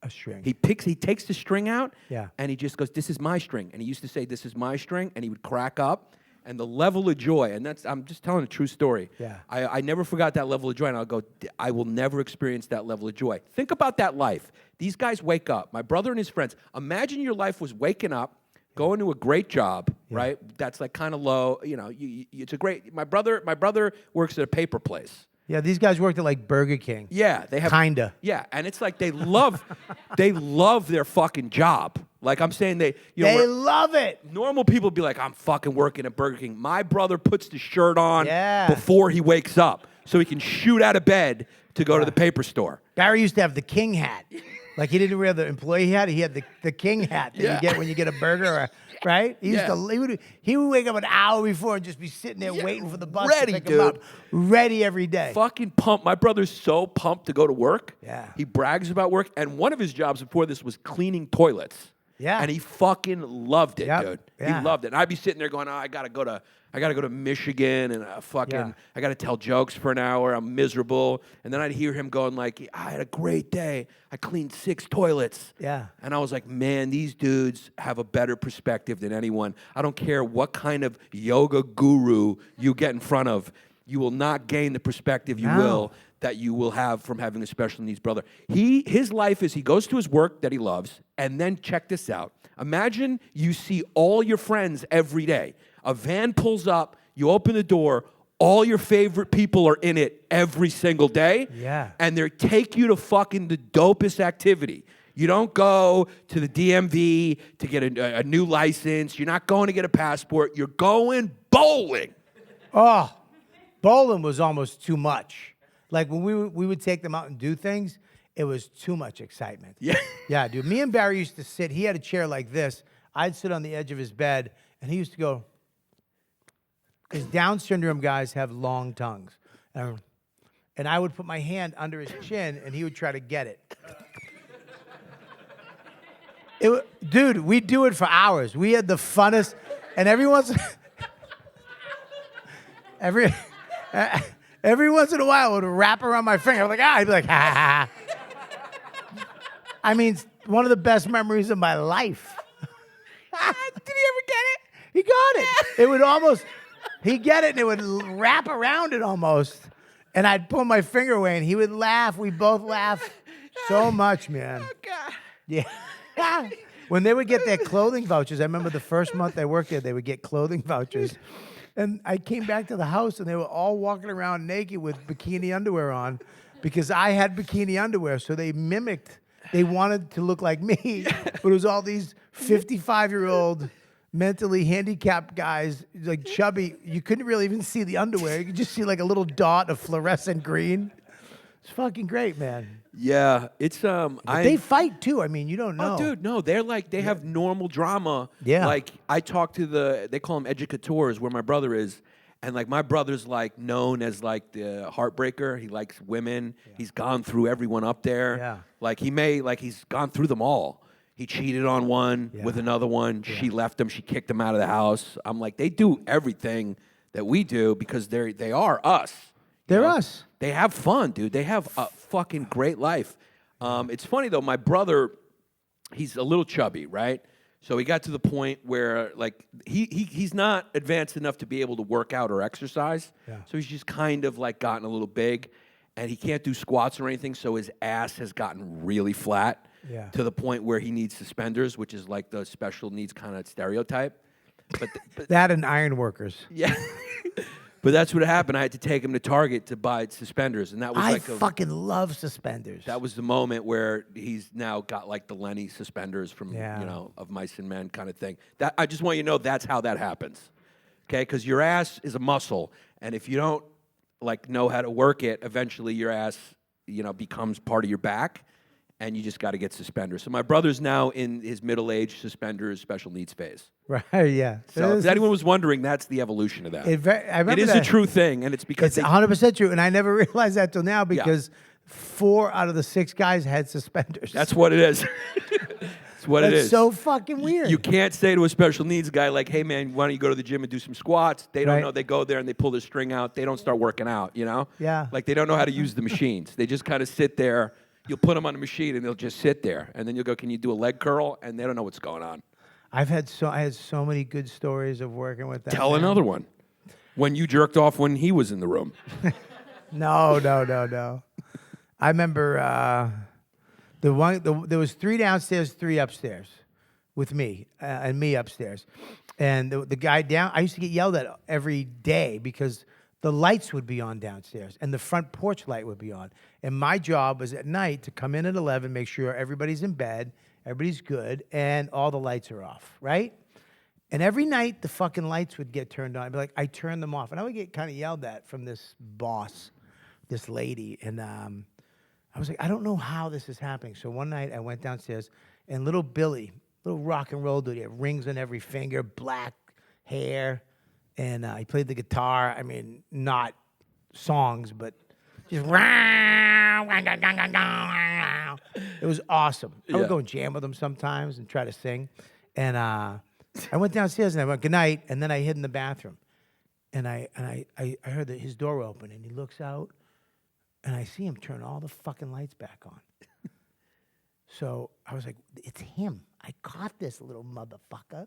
A string. He takes the string out, Yeah. and he just goes, this is my string. And he used to say, this is my string, and he would crack up. And the level of joy, and I'm just telling a true story. Yeah. I never forgot that level of joy, and I'll go, I will never experience that level of joy. Think about that life. These guys wake up, my brother and his friends. Imagine your life was waking up, going to a great job, right? That's like kind of low, you know, it's a great, my brother works at a paper place. Yeah, these guys worked at like Burger King. Yeah, they have Kinda. Yeah, and it's like they love their fucking job. Like I'm saying, they Love it. normal people be like, I'm fucking working at Burger King. My brother puts the shirt on Yeah. before he wakes up so he can shoot out of bed to go to the paper store. Barry used to have the king hat. Like he didn't wear the employee hat. He had the king hat that you get when you get a burger, right? He used to. He would wake up an hour before and just be sitting there waiting for the bus ready, to pick him up. dude. Ready every day. Fucking pumped. My brother's so pumped to go to work. Yeah. He brags about work. And one of his jobs before this was cleaning toilets. Yeah. And he fucking loved it, Yep. dude. Yeah. He loved it. And I'd be sitting there going, oh, I gotta go to Michigan and I gotta tell jokes for an hour. I'm miserable. And then I'd hear him going like, I had a great day. I cleaned 6 toilets. Yeah. And I was like, man, these dudes have a better perspective than anyone. I don't care what kind of yoga guru you get in front of. You will not gain the perspective that you will have from having a special needs brother. His life is he goes to his work that he loves, and then check this out. Imagine you see all your friends every day. A van pulls up, you open the door, all your favorite people are in it every single day. Yeah. And they take you to fucking the dopest activity. You don't go to the DMV to get a new license. You're not going to get a passport. You're going bowling. Oh, bowling was almost too much. Like when we would take them out and do things, it was too much excitement. Yeah. Yeah, dude. Me and Barry used to sit. He had a chair like this. I'd sit on the edge of his bed, and he used to go, because Down syndrome guys have long tongues. And I would put my hand under his chin, and he would try to get it. Dude, we'd do it for hours. We had the funnest, and every once in a while, it would wrap around my finger. I was like, I'd be like, ha, ha, ha. I mean, one of the best memories of my life. Did he ever get it? He got it. It would almost, he'd get it, and it would wrap around it almost. And I'd pull my finger away, and he would laugh. We both laughed so much, man. Oh, God. Yeah. When they would get their clothing vouchers, I remember the first month I worked there, they would get clothing vouchers. And I came back to the house, and they were all walking around naked with bikini underwear on because I had bikini underwear. So they mimicked. They wanted to look like me, but it was all these 55-year-old mentally handicapped guys, like chubby. You couldn't really even see the underwear. You could just see like a little dot of fluorescent green. It's fucking great, man. Yeah, it's They fight too. I mean, you don't know. Oh, dude, no, they're like they have normal drama. Yeah. Like I talk to they call them educators, where my brother is, and like my brother's like known as like the heartbreaker. He likes women. Yeah. He's gone through everyone up there. Yeah. Like he's gone through them all. He cheated on one with another one. Yeah. She left him. She kicked him out of the house. I'm like, they do everything that we do because they are us. They're us. They have fun, dude. They have a fucking great life. It's funny, though. My brother, he's a little chubby, right? So he got to the point where, like, he's not advanced enough to be able to work out or exercise. Yeah. So he's just kind of, like, gotten a little big. And he can't do squats or anything, so his ass has gotten really flat. Yeah. to the point where he needs suspenders, which is like the special needs kind of stereotype. But That and iron workers. yeah. But that's what happened. I had to take him to Target to buy suspenders, and that was I like fucking love suspenders. that was the moment where he's now got like the Lenny suspenders from Yeah. Of Mice and Men kind of thing. That I just want you to know that's how that happens, okay? Because your ass is a muscle, and if you don't like know how to work it, eventually your ass becomes part of your back, and you just got to get suspenders. So my brother's now in his middle-age suspenders special needs phase. Right, yeah. So if anyone was wondering, that's the evolution of that. I remember It is that. a true thing, and it's because It's 100% true, and I never realized that till now because 4 out of the 6 guys had suspenders. that's what it is. That's what it That's is. so fucking weird. You can't say to a special needs guy like, "Hey man, why don't you go to the gym and do some squats?" They don't Right. know. They go there and they pull the string out. They don't start working out. Yeah. Like they don't know how to use the machines. They just kind of sit there. You'll put them on the machine and they'll just sit there, and then you'll go, "Can you do a leg curl?" And they don't know what's going on. I had so many good stories of working with that. Tell man. another one. When you jerked off when he was in the room. No. I remember there was 3 downstairs, 3 upstairs, with me and me upstairs, and the guy down. I used to get yelled at every day because the lights would be on downstairs and the front porch light would be on, and my job was at night to come in at 11, make sure everybody's in bed, everybody's good, and all the lights are off, right? And every night the fucking lights would get turned on. I'd be like, I turned them off, and I would get kind of yelled at from this boss, this lady, and I was like, I don't know how this is happening. So one night I went downstairs, and little Billy, little rock and roll dude, he had rings on every finger, black hair, and he played the guitar. I mean, not songs, but just it was awesome. I would Yeah. go and jam with him sometimes and try to sing. And I went downstairs and I went, good night, and then I hid in the bathroom. And I heard that his door open, and he looks out, and I see him turn all the fucking lights back on. So I was like, it's him. I caught this little motherfucker.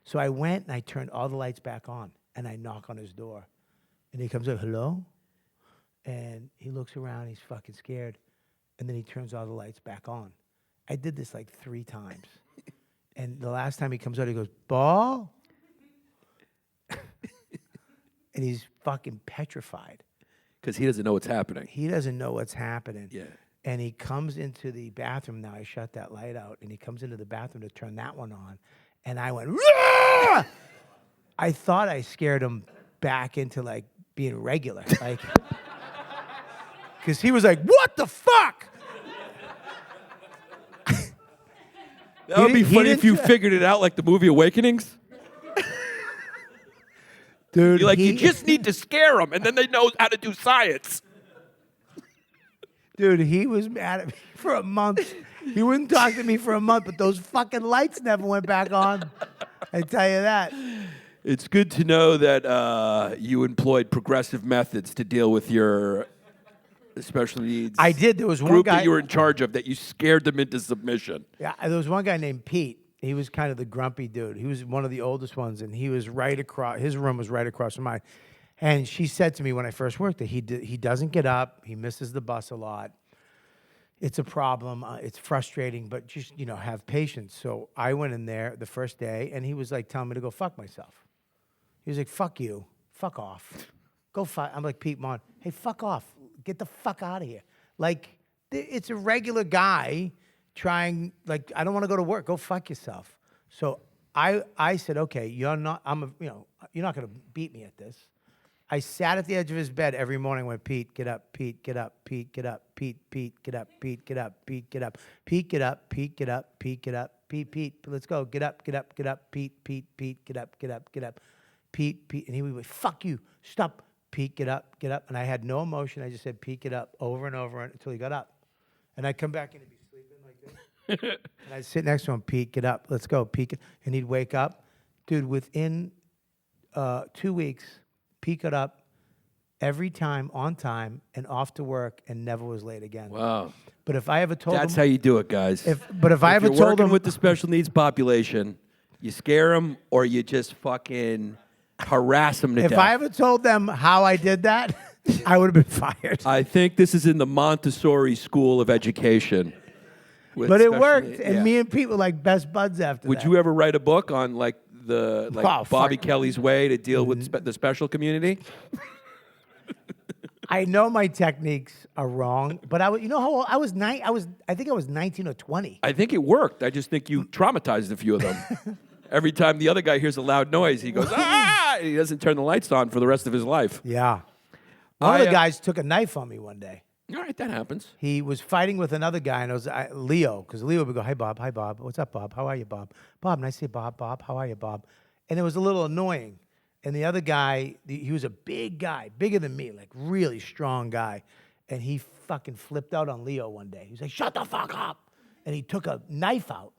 So I went and I turned all the lights back on, and I knock on his door. And he comes up, hello? And he looks around, he's fucking scared. And then he turns all the lights back on. I did this like 3 times. And the last time he comes out, he goes, Ball? And he's fucking petrified. Because he doesn't know what's happening. He doesn't know what's happening. Yeah. And he comes into the bathroom. Now I shut that light out. And he comes into the bathroom to turn that one on. And I went, Rah! I thought I scared him back into like being regular. Like, because he was like, what the fuck? That would be he funny if didn't you try- figured it out like the movie Awakenings. Dude, You're like, you just need to scare them, and then they know how to do science. Dude, he was mad at me for a month. He wouldn't talk to me for a month, but those fucking lights never went back on. I tell you that. It's good to know that you employed progressive methods to deal with your special needs. I did. There was one group guy. that you were in charge of that you scared them into submission. Yeah, there was one guy named Pete. He was kind of the grumpy dude. He was one of the oldest ones, and he was right across. His room was right across from mine. And she said to me when I first worked there, he doesn't get up. He misses the bus a lot. It's a problem. It's frustrating, but just have patience. So I went in there the first day, and he was like telling me to go fuck myself. He was like, "Fuck you, fuck off, go fuck." I'm like, Pete, Mon, hey, fuck off, get the fuck out of here. Like, it's a regular guy trying. Like, I don't want to go to work. Go fuck yourself. So I said, okay, you're not. You're not gonna beat me at this. I sat at the edge of his bed every morning. Went, Pete, get up. Pete, get up. Pete, get up. Pete, get up. Pete, get up. Pete, get up. Pete, get up. Pete, get up. Pete, get up. Pete, let's go. Get up. Get up. Get up. Pete, get up. Get up. Get up. Pete, and he would be, fuck you. Stop. Pete, get up. Get up. And I had no emotion. I just said, Pete, get up, over and over until he got up. And I'd come back and he'd be sleeping like this. And I'd sit next to him. Pete, get up. Let's go. Pete, and he'd wake up. Dude, within 2 weeks, Pete got up every time, on time, and off to work, and never was late again. Wow. But if I ever told That's him, how you do it, guys. if I ever you're told working him, with the special needs population, you scare them or you just fucking harass them to if death. I ever told them how I did that, I would have been fired. I think this is in the Montessori School of Education. with But it special worked, needs. and Yeah. me and Pete were like best buds after Would that. you ever write a book on like Oh, Bobby fuck. Kelly's way to deal with the special community? I know my techniques are wrong, but you know how old I was? I think I was 19 or 20. I think it worked. I just think you traumatized a few of them. Every time the other guy hears a loud noise, he goes, ah! And he doesn't turn the lights on for the rest of his life. Yeah. One of the guys took a knife on me one day. All right, that happens. He was fighting with another guy, and it was Leo, because Leo would go, hi, Bob. What's up, Bob? How are you, Bob? Bob, nice to see you, Bob. Bob, how are you, Bob? And it was a little annoying. And the other guy, he was a big guy, bigger than me, like really strong guy. And he fucking flipped out on Leo one day. He was like, shut the fuck up. And he took a knife out.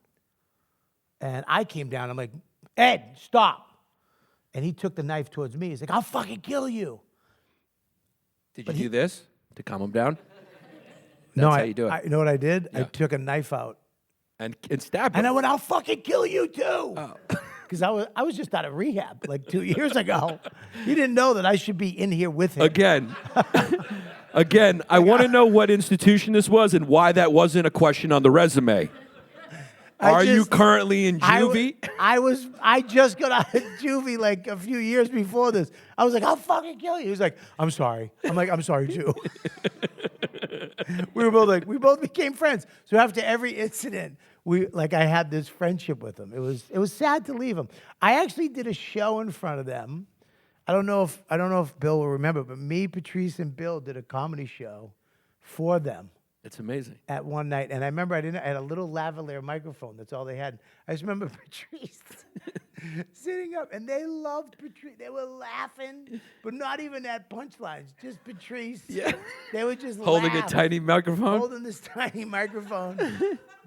And I came down. I'm like, Ed, stop. And he took the knife towards me. He's like, I'll fucking kill you. Did you do this to calm him down? No, That's how you do it. You know what I did? Yeah. I took a knife out. And stab him. And I went, I'll fucking kill you too. Oh. Because I was just out of rehab like 2 years ago. He didn't know that I should be in here with him. Again, I want to know what institution this was and why that wasn't a question on the resume. Are you currently in juvie? I just got out of juvie like a few years before this. I was like, I'll fucking kill you. He was like, I'm sorry. I'm like, I'm sorry too. We both became friends. So after every incident, I had this friendship with him. It was sad to leave him. I actually did a show in front of them. I don't know if Bill will remember, but me, Patrice, and Bill did a comedy show for them. It's amazing. At one night, and I remember I had a little lavalier microphone. That's all they had. I just remember Patrice sitting up, and they loved Patrice. They were laughing, but not even at punchlines. Just Patrice. Yeah. They would just Holding laugh, a tiny microphone. holding this tiny microphone,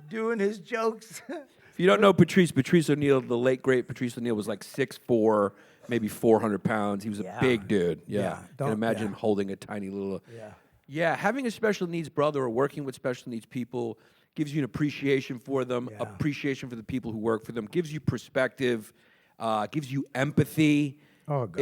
doing his jokes. If you don't know Patrice O'Neill, the late great Patrice O'Neill was like 6'4", maybe 400 pounds. He was a big dude. Yeah. Can imagine him holding a tiny little. Yeah. Yeah, having a special needs brother or working with special needs people gives you an appreciation for them, appreciation for the people who work for them, gives you perspective, gives you empathy. Oh, God,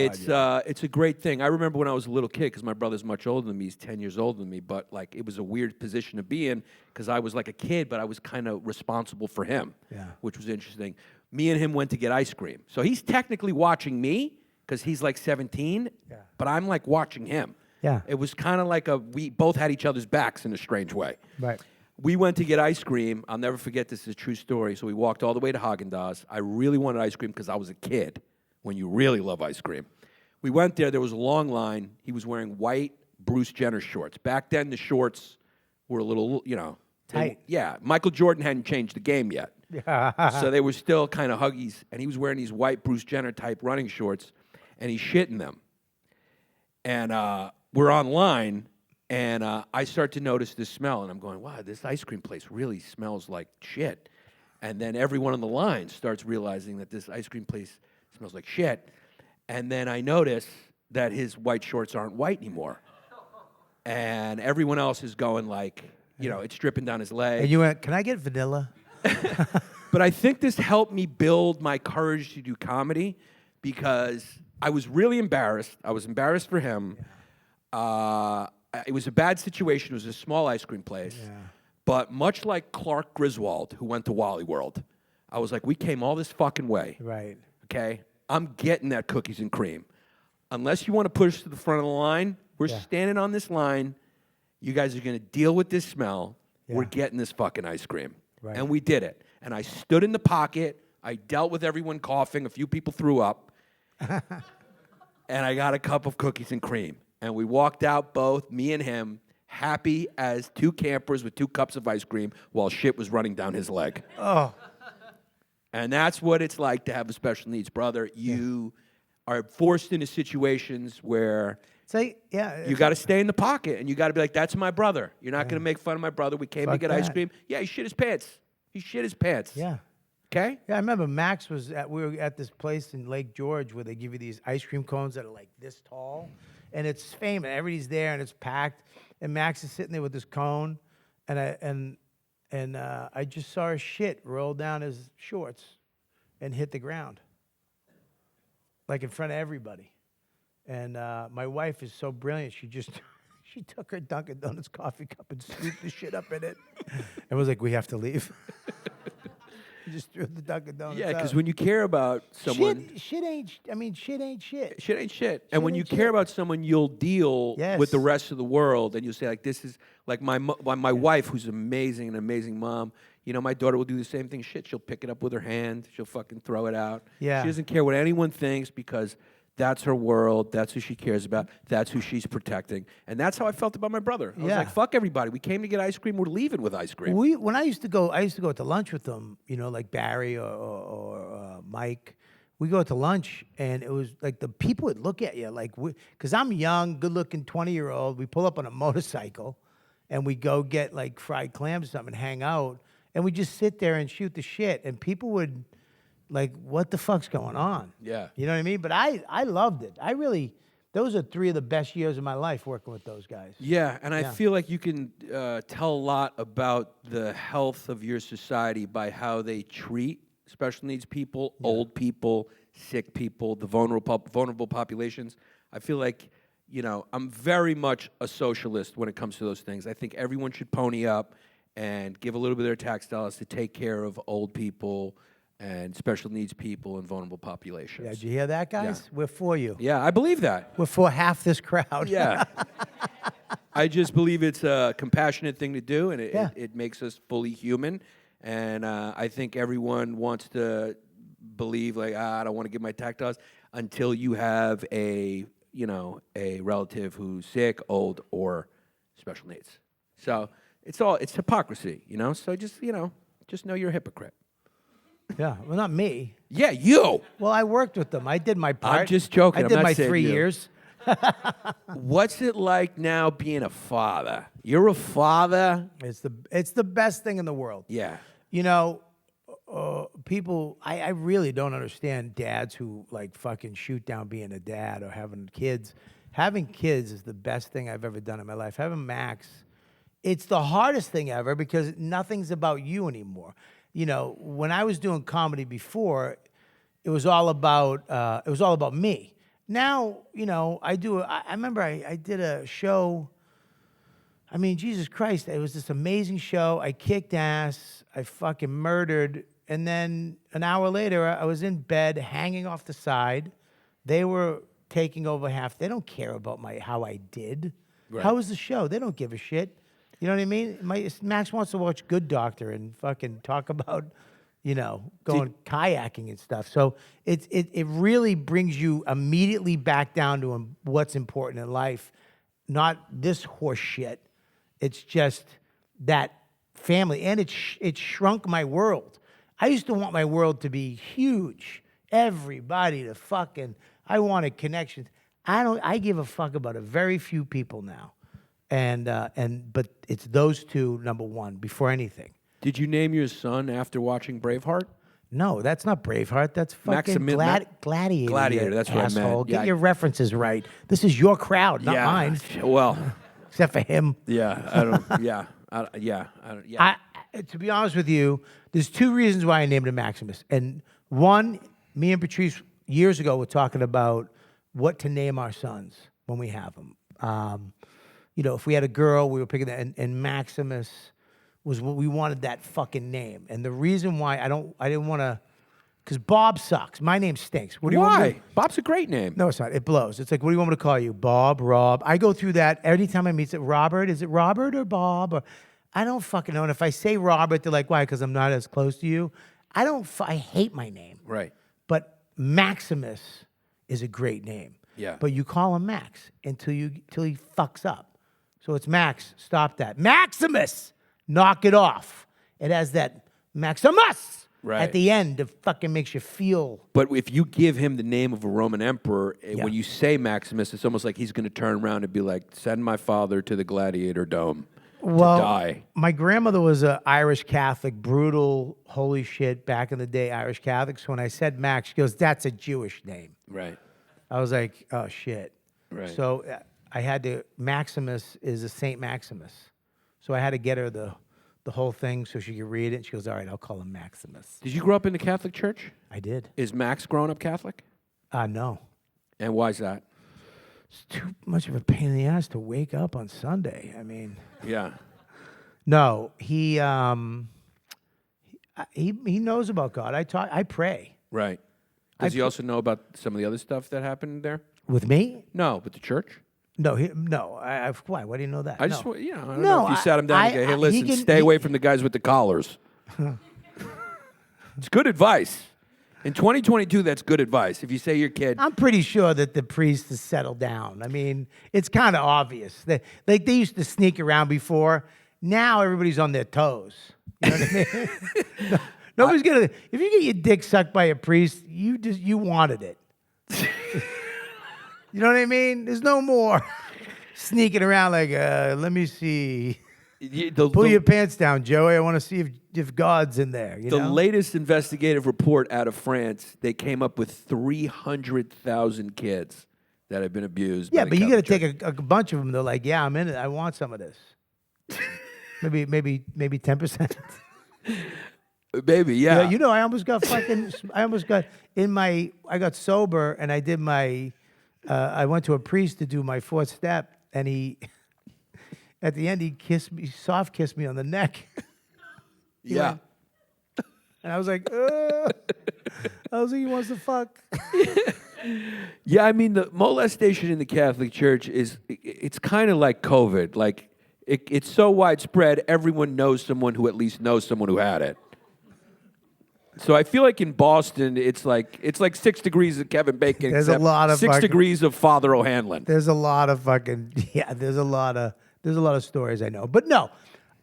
It's a great thing. I remember when I was a little kid, because my brother's much older than me. He's 10 years older than me, but like it was a weird position to be in because I was like a kid, but I was kind of responsible for him, which was interesting. Me and him went to get ice cream. So he's technically watching me because he's like 17, but I'm like watching him. Yeah. It was kind of like we both had each other's backs in a strange way. Right. We went to get ice cream. I'll never forget this. Is a true story. So we walked all the way to Haagen-Dazs. I really wanted ice cream because I was a kid when you really love ice cream. We went there. There was a long line. He was wearing white Bruce Jenner shorts. Back then, the shorts were a little, tight. Michael Jordan hadn't changed the game yet. So they were still kind of huggies. And he was wearing these white Bruce Jenner type running shorts, and he's shitting them. And we're online, and I start to notice this smell, and I'm going, wow, this ice cream place really smells like shit. And then everyone on the line starts realizing that this ice cream place smells like shit. And then I notice that his white shorts aren't white anymore. And everyone else is going like, it's dripping down his leg. And you went, can I get vanilla? But I think this helped me build my courage to do comedy because I was really embarrassed. I was embarrassed for him. It was a bad situation. It was a small ice cream place. Yeah. But much like Clark Griswold, who went to Wally World, I was like, we came all this fucking way. Right. Okay? I'm getting that cookies and cream. Unless you want to push to the front of the line, we're standing on this line. You guys are going to deal with this smell. Yeah. We're getting this fucking ice cream. Right. And we did it. And I stood in the pocket. I dealt with everyone coughing. A few people threw up. And I got a cup of cookies and cream. And we walked out, both, me and him, happy as two campers with 2 cups of ice cream while shit was running down his leg. Oh. And that's what it's like to have a special needs brother. You are forced into situations where you got to stay in the pocket, and you got to be like, that's my brother. You're not going to make fun of my brother. We came to get ice cream. Yeah, he shit his pants. Yeah. Okay? Yeah, I remember Max we were at this place in Lake George where they give you these ice cream cones that are like this tall. And it's famous. Everybody's there, and it's packed. And Max is sitting there with this cone, and I just saw his shit roll down his shorts and hit the ground, like in front of everybody. And my wife is so brilliant. She just She took her Dunkin' Donuts coffee cup and scooped the shit up in it, and was like, "We have to leave." Just threw the Dunkin' Donuts. Yeah, because out. when you care about someone, shit ain't. I mean, shit ain't shit. shit ain't shit. And when you ain't care shit. about someone, you'll deal with the Yes. rest of the world, and you'll say like, "This is like my wife, who's amazing, an amazing mom. You know, my daughter will do the same thing. Shit, she'll pick it up with her hand. She'll fucking throw it out. Yeah. She doesn't care what anyone thinks because that's her world. That's who she cares about. That's who she's protecting. And that's how I felt about my brother. I was Yeah. like, fuck everybody. We came to get ice cream. We're leaving with ice cream. When I used to go to lunch with them, you know, like Barry or Mike. We go to lunch, and it was like the people would look at you like, because I'm young, good-looking 20-year-old. We pull up on a motorcycle, and we go get like fried clams or something, and hang out, and we just sit there and shoot the shit. And people would like, what the fuck's going on? Yeah. You know what I mean? But I loved it. Those are 3 of the best years of my life working with those guys. Yeah, and I Yeah. feel like you can tell a lot about the health of your society by how they treat special needs people, old people, sick people, the vulnerable populations. I feel like, you know, I'm very much a socialist when it comes to those things. I think everyone should pony up and give a little bit of their tax dollars to take care of old people and special needs people and vulnerable populations. Yeah, did you hear that, guys? Yeah. We're for you. Yeah, I believe that. We're for half this crowd. Yeah. I just believe it's a compassionate thing to do, and Yeah. it makes us fully human. And I think everyone wants to believe, like, I don't want to give my tax dollars until you have a relative who's sick, old, or special needs. So it's hypocrisy, you know? So just know you're a hypocrite. Yeah, well, not me. Yeah, you. Well, I worked with them. I did my part. I'm just joking. I I'm did not my saying 3 you. years. What's it like now being a father? You're a father? It's the best thing in the world. Yeah. You know, people, I really don't understand dads who like fucking shoot down being a dad or having kids. Having kids is the best thing I've ever done in my life. Having Max, it's the hardest thing ever because nothing's about you anymore. You know, when I was doing comedy before, it was all about me. Now, you know, I remember I did a show. I mean, Jesus Christ, it was this amazing show. I kicked ass. I fucking murdered. And then an hour later, I was in bed hanging off the side. They were taking over half. They don't care about how I did. Right. How was the show? They don't give a shit. You know what I mean? Max wants to watch Good Doctor and fucking talk about, you know, going kayaking and stuff. So it really brings you immediately back down to what's important in life, not this horse shit. It's just that family, and it shrunk my world. I used to want my world to be huge. Everybody to fucking. I wanted connections. I give a fuck about a very few people now. But it's those two, number one, before anything. Did you name your son after watching Braveheart? No, that's not Braveheart. That's fucking Gladiator. Gladiator, you that's what I meant. asshole. Yeah, Get your references right. This is your crowd, not mine. Well, Except for him. yeah, I don't. Yeah, I don't. Yeah. To be honest with you, there's 2 reasons why I named him Maximus. And one, me and Patrice years ago were talking about what to name our sons when we have them. You know, if we had a girl, we were picking that, and Maximus was what we wanted, that fucking name. And the reason why I didn't want to, because Bob sucks. My name stinks. What do you want me to? Why? Bob's a great name. No, it's not. It blows. It's like, what do you want me to call you? Bob, Rob. I go through that every time I meet it. Robert, is it Robert or Bob? Or I don't fucking know. And if I say Robert, they're like, why? Because I'm not as close to you. I hate my name. Right. But Maximus is a great name. Yeah. But you call him Max until he fucks up. So it's Max. Stop that. Maximus. Knock it off. It has that Maximus Right. at the end that fucking makes you feel. But if you give him the name of a Roman emperor, Yeah. when you say Maximus, it's almost like he's going to turn around and be like, "Send my father to the Gladiator Dome to die." My grandmother was an Irish Catholic, brutal, holy shit, back in the day, Irish Catholic. So when I said Max, she goes, "That's a Jewish name." Right. I was like, oh, shit. Right. So I had to, Maximus is a Saint Maximus. So I had to get her the whole thing so she could read it. She goes, all right, I'll call him Maximus. Did you grow up in the Catholic Church? I did. Is Max grown up Catholic? No. And why is that? It's too much of a pain in the ass to wake up on Sunday. I mean, Yeah. no, he knows about God. I pray Right. Does he also know about some of the other stuff that happened there? with me. No, with the church. No, why? Why do you know that? I No. just, I don't No, know if you sat him down and go, hey, listen, stay away from the guys with the collars. It's good advice. In 2022, that's good advice. If you say your kid, I'm pretty sure that the priest has settled down. I mean, it's kind of obvious. They used to sneak around before. Now everybody's on their toes. You know what I mean? Nobody's gonna. If you get your dick sucked by a priest, you wanted it. You know what I mean? There's no more sneaking around like, let me see. Pull your pants down, Joey. I want to see if God's in there. You the know? latest investigative report out of France, they came up with 300,000 kids that have been abused. Yeah, by the but you got to Catholic take a bunch of them. They're like, yeah, I'm in it. I want some of this. maybe 10%. Baby, yeah. You know, I almost got I got sober and I did I went to a priest to do my fourth step and at the end, he soft kissed me on the neck. Yeah. And I was like, I was like, he wants to fuck. Yeah, I mean, the molestation in the Catholic Church it's kind of like COVID. Like, it's so widespread, everyone knows someone who at least knows someone who had it. So I feel like in Boston, it's like 6 degrees of Kevin Bacon. There's a lot of 6 degrees of Father O'Hanlon. There's a lot of there's a lot of stories I know. But no,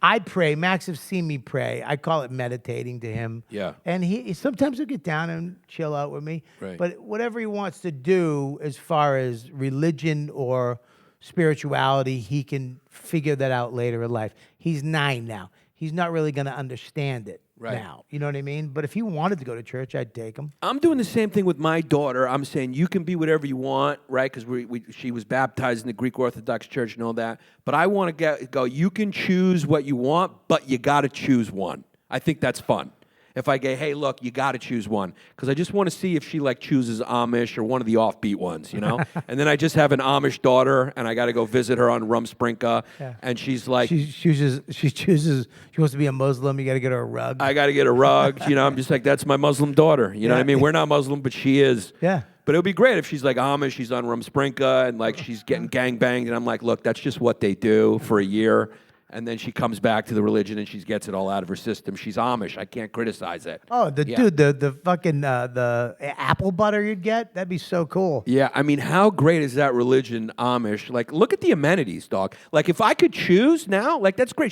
I pray. Max have seen me pray. I call it meditating to him. Yeah. And he sometimes he'll get down and chill out with me. Right. But whatever he wants to do as far as religion or spirituality, he can figure that out later in life. He's 9 now. He's not really going to understand it now. You know what I mean? But if he wanted to go to church, I'd take him. I'm doing the same thing with my daughter. I'm saying you can be whatever you want, right? Because she was baptized in the Greek Orthodox Church and all that. But I want to go, you can choose what you want, but you got to choose one. I think that's fun. If I go, hey, look, you got to choose one. Because I just want to see if she chooses Amish or one of the offbeat ones, you know? And then I just have an Amish daughter, and I got to go visit her on Rumspringa. Yeah. And she's like... She chooses, she wants to be a Muslim, you got to get her a rug. I got to get a rug. You know, I'm just like, that's my Muslim daughter. You know what I mean? We're not Muslim, but she is. Yeah. But it would be great if she's like Amish, she's on Rumspringa, and she's getting gangbanged, and I'm like, look, that's just what they do for a year. And then she comes back to the religion and she gets it all out of her system. She's Amish. I can't criticize it. Oh, dude, the fucking the apple butter you'd get, that'd be so cool. Yeah, I mean, how great is that religion, Amish? Look at the amenities, dog. If I could choose now, that's great.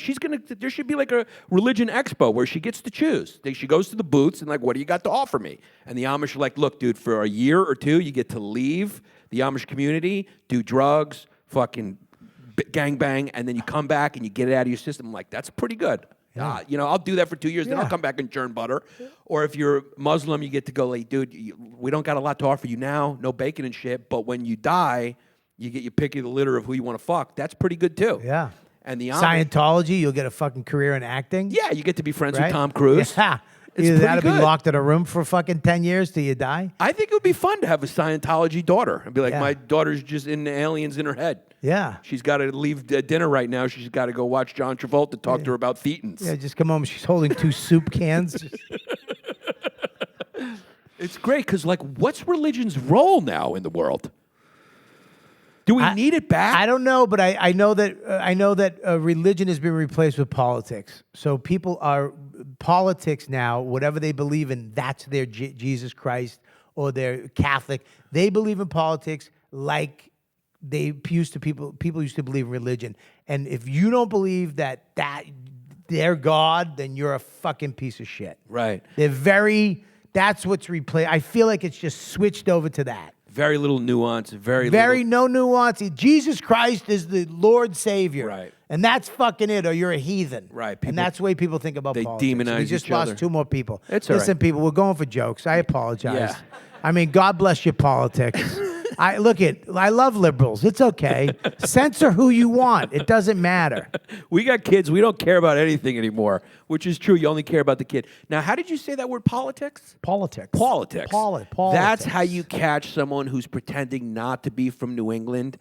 There should be a religion expo where she gets to choose. She goes to the booths and what do you got to offer me? And the Amish are like, look, dude, for a year or two, you get to leave the Amish community, do drugs, fucking gangbang, and then you come back and you get it out of your system. I'm like, that's pretty good. Yeah. I'll do that for 2 years, then I'll come back and churn butter. Yeah. Or if you're Muslim, you get to go, dude, we don't got a lot to offer you now, no bacon and shit, but when you die, you get your pick of the litter of who you want to fuck. That's pretty good too. Yeah. And the Scientology, you'll get a fucking career in acting. Yeah, you get to be friends with Tom Cruise. Yeah. Either that or be locked in a room for fucking 10 years till you die. I think it would be fun to have a Scientology daughter and be like, my daughter's just into aliens in her head. Yeah. She's got to leave dinner right now. She's got to go watch John Travolta talk to her about thetans. Yeah, just come home. She's holding 2 soup cans. It's great because, what's religion's role now in the world? Do we need it back? I don't know, but I know that religion has been replaced with politics. So people are politics now. Whatever they believe in, that's their Jesus Christ or their Catholic. They believe in politics like people used to believe in religion. And if you don't believe that they're God, then you're a fucking piece of shit. Right. That's what's replaced. I feel like it's just switched over to that. Very little nuance. No nuance. Jesus Christ is the Lord Savior. Right. And that's fucking it, or you're a heathen. Right. And that's the way people think about politics. They demonize We just each other. lost 2 more people. It's all Listen, right. people, we're going for jokes. I apologize. Yeah. I mean, God bless your politics. I love liberals. It's okay. Censor who you want. It doesn't matter. We got kids. We don't care about anything anymore, which is true. You only care about the kid. Now, how did you say that word, politics? Politics. Politics. Politics. That's how you catch someone who's pretending not to be from New England.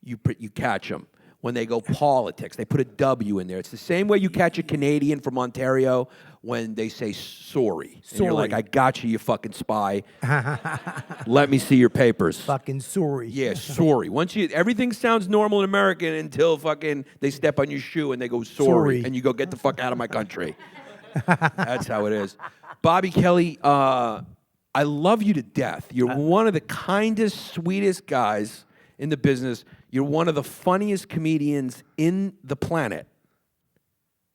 You catch them when they go politics. They put a W in there. It's the same way you catch a Canadian from Ontario when they say sorry. And you're like, I got you, you fucking spy. Let me see your papers. Fucking sorry. Yeah, sorry. Everything sounds normal in American until fucking they step on your shoe and they go sorry. And you go, get the fuck out of my country. That's how it is. Bobby Kelly, I love you to death. You're one of the kindest, sweetest guys in the business. You're one of the funniest comedians in the planet.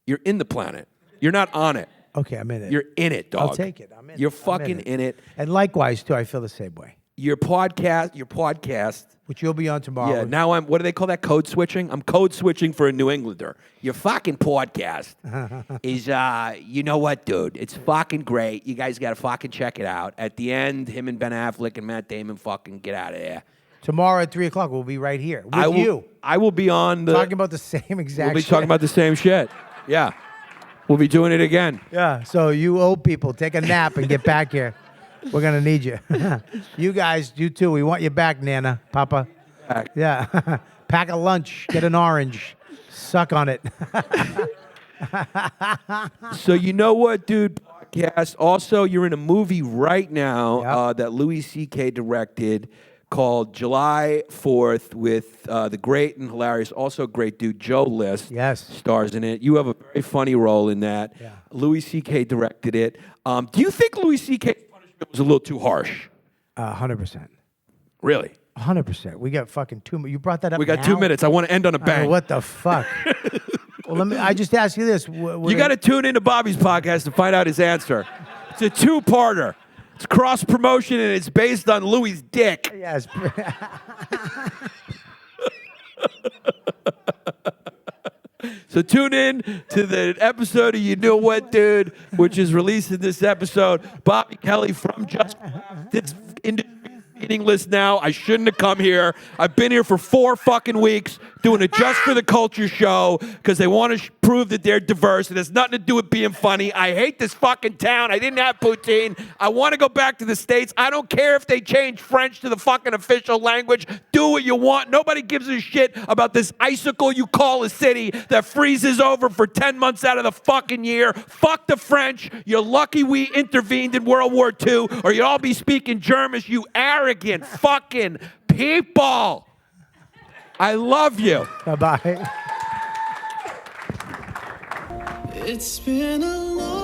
You're in the planet. You're not on it. Okay, I'm in it. You're in it, dog. I'll take it. I'm in You're it. fucking in it. And likewise, too, I feel the same way. Your podcast. Which you'll be on tomorrow. Yeah, now what do they call that? Code switching? I'm code switching for a New Englander. Your fucking podcast is, you know what, dude? It's fucking great. You guys got to fucking check it out. At the end, him and Ben Affleck and Matt Damon fucking get out of there. Tomorrow at 3 o'clock, we'll be right here with you. I will be on the... Talking about the same exact We'll be shit. talking about the same shit. Yeah. We'll be doing it again. Yeah, so you old people, take a nap and get back here. We're going to need you. You guys, you too. We want you back, Nana, Papa. Back. Yeah. Pack a lunch. Get an orange. Suck on it. So you know what, dude? Podcast. Also, you're in a movie right now Yep. that Louie CK directed called July 4th with the great and hilarious, also great dude, Joe List. Yes. Stars in it. You have a very funny role in that. Yeah. Louis C.K. directed it. Do you think Louis C.K.'s punishment was a little too harsh? 100%. Really? 100%. We got fucking 2 minutes. You brought that up. We got now? 2 minutes. I want to end on a bang. What the fuck? Well, I just ask you this. You got to tune into Bobby's podcast to find out his answer. It's a two-parter. It's cross-promotion, and it's based on Louis' dick. Yes. So tune in to the episode of You Know What, Dude, which is released in this episode. Bobby Kelly from Just this industry meeting list now. I shouldn't have come here. I've been here for 4 fucking weeks doing a Just for the Culture show because they want to prove that they're diverse. It has nothing to do with being funny. I hate this fucking town. I didn't have poutine. I want to go back to the States. I don't care if they change French to the fucking official language. Do what you want. Nobody gives a shit about this icicle you call a city that freezes over for 10 months out of the fucking year. Fuck the French. You're lucky we intervened in World War II or you'd all be speaking German, you arrogant fucking people. I love you. Bye-bye. It's been a long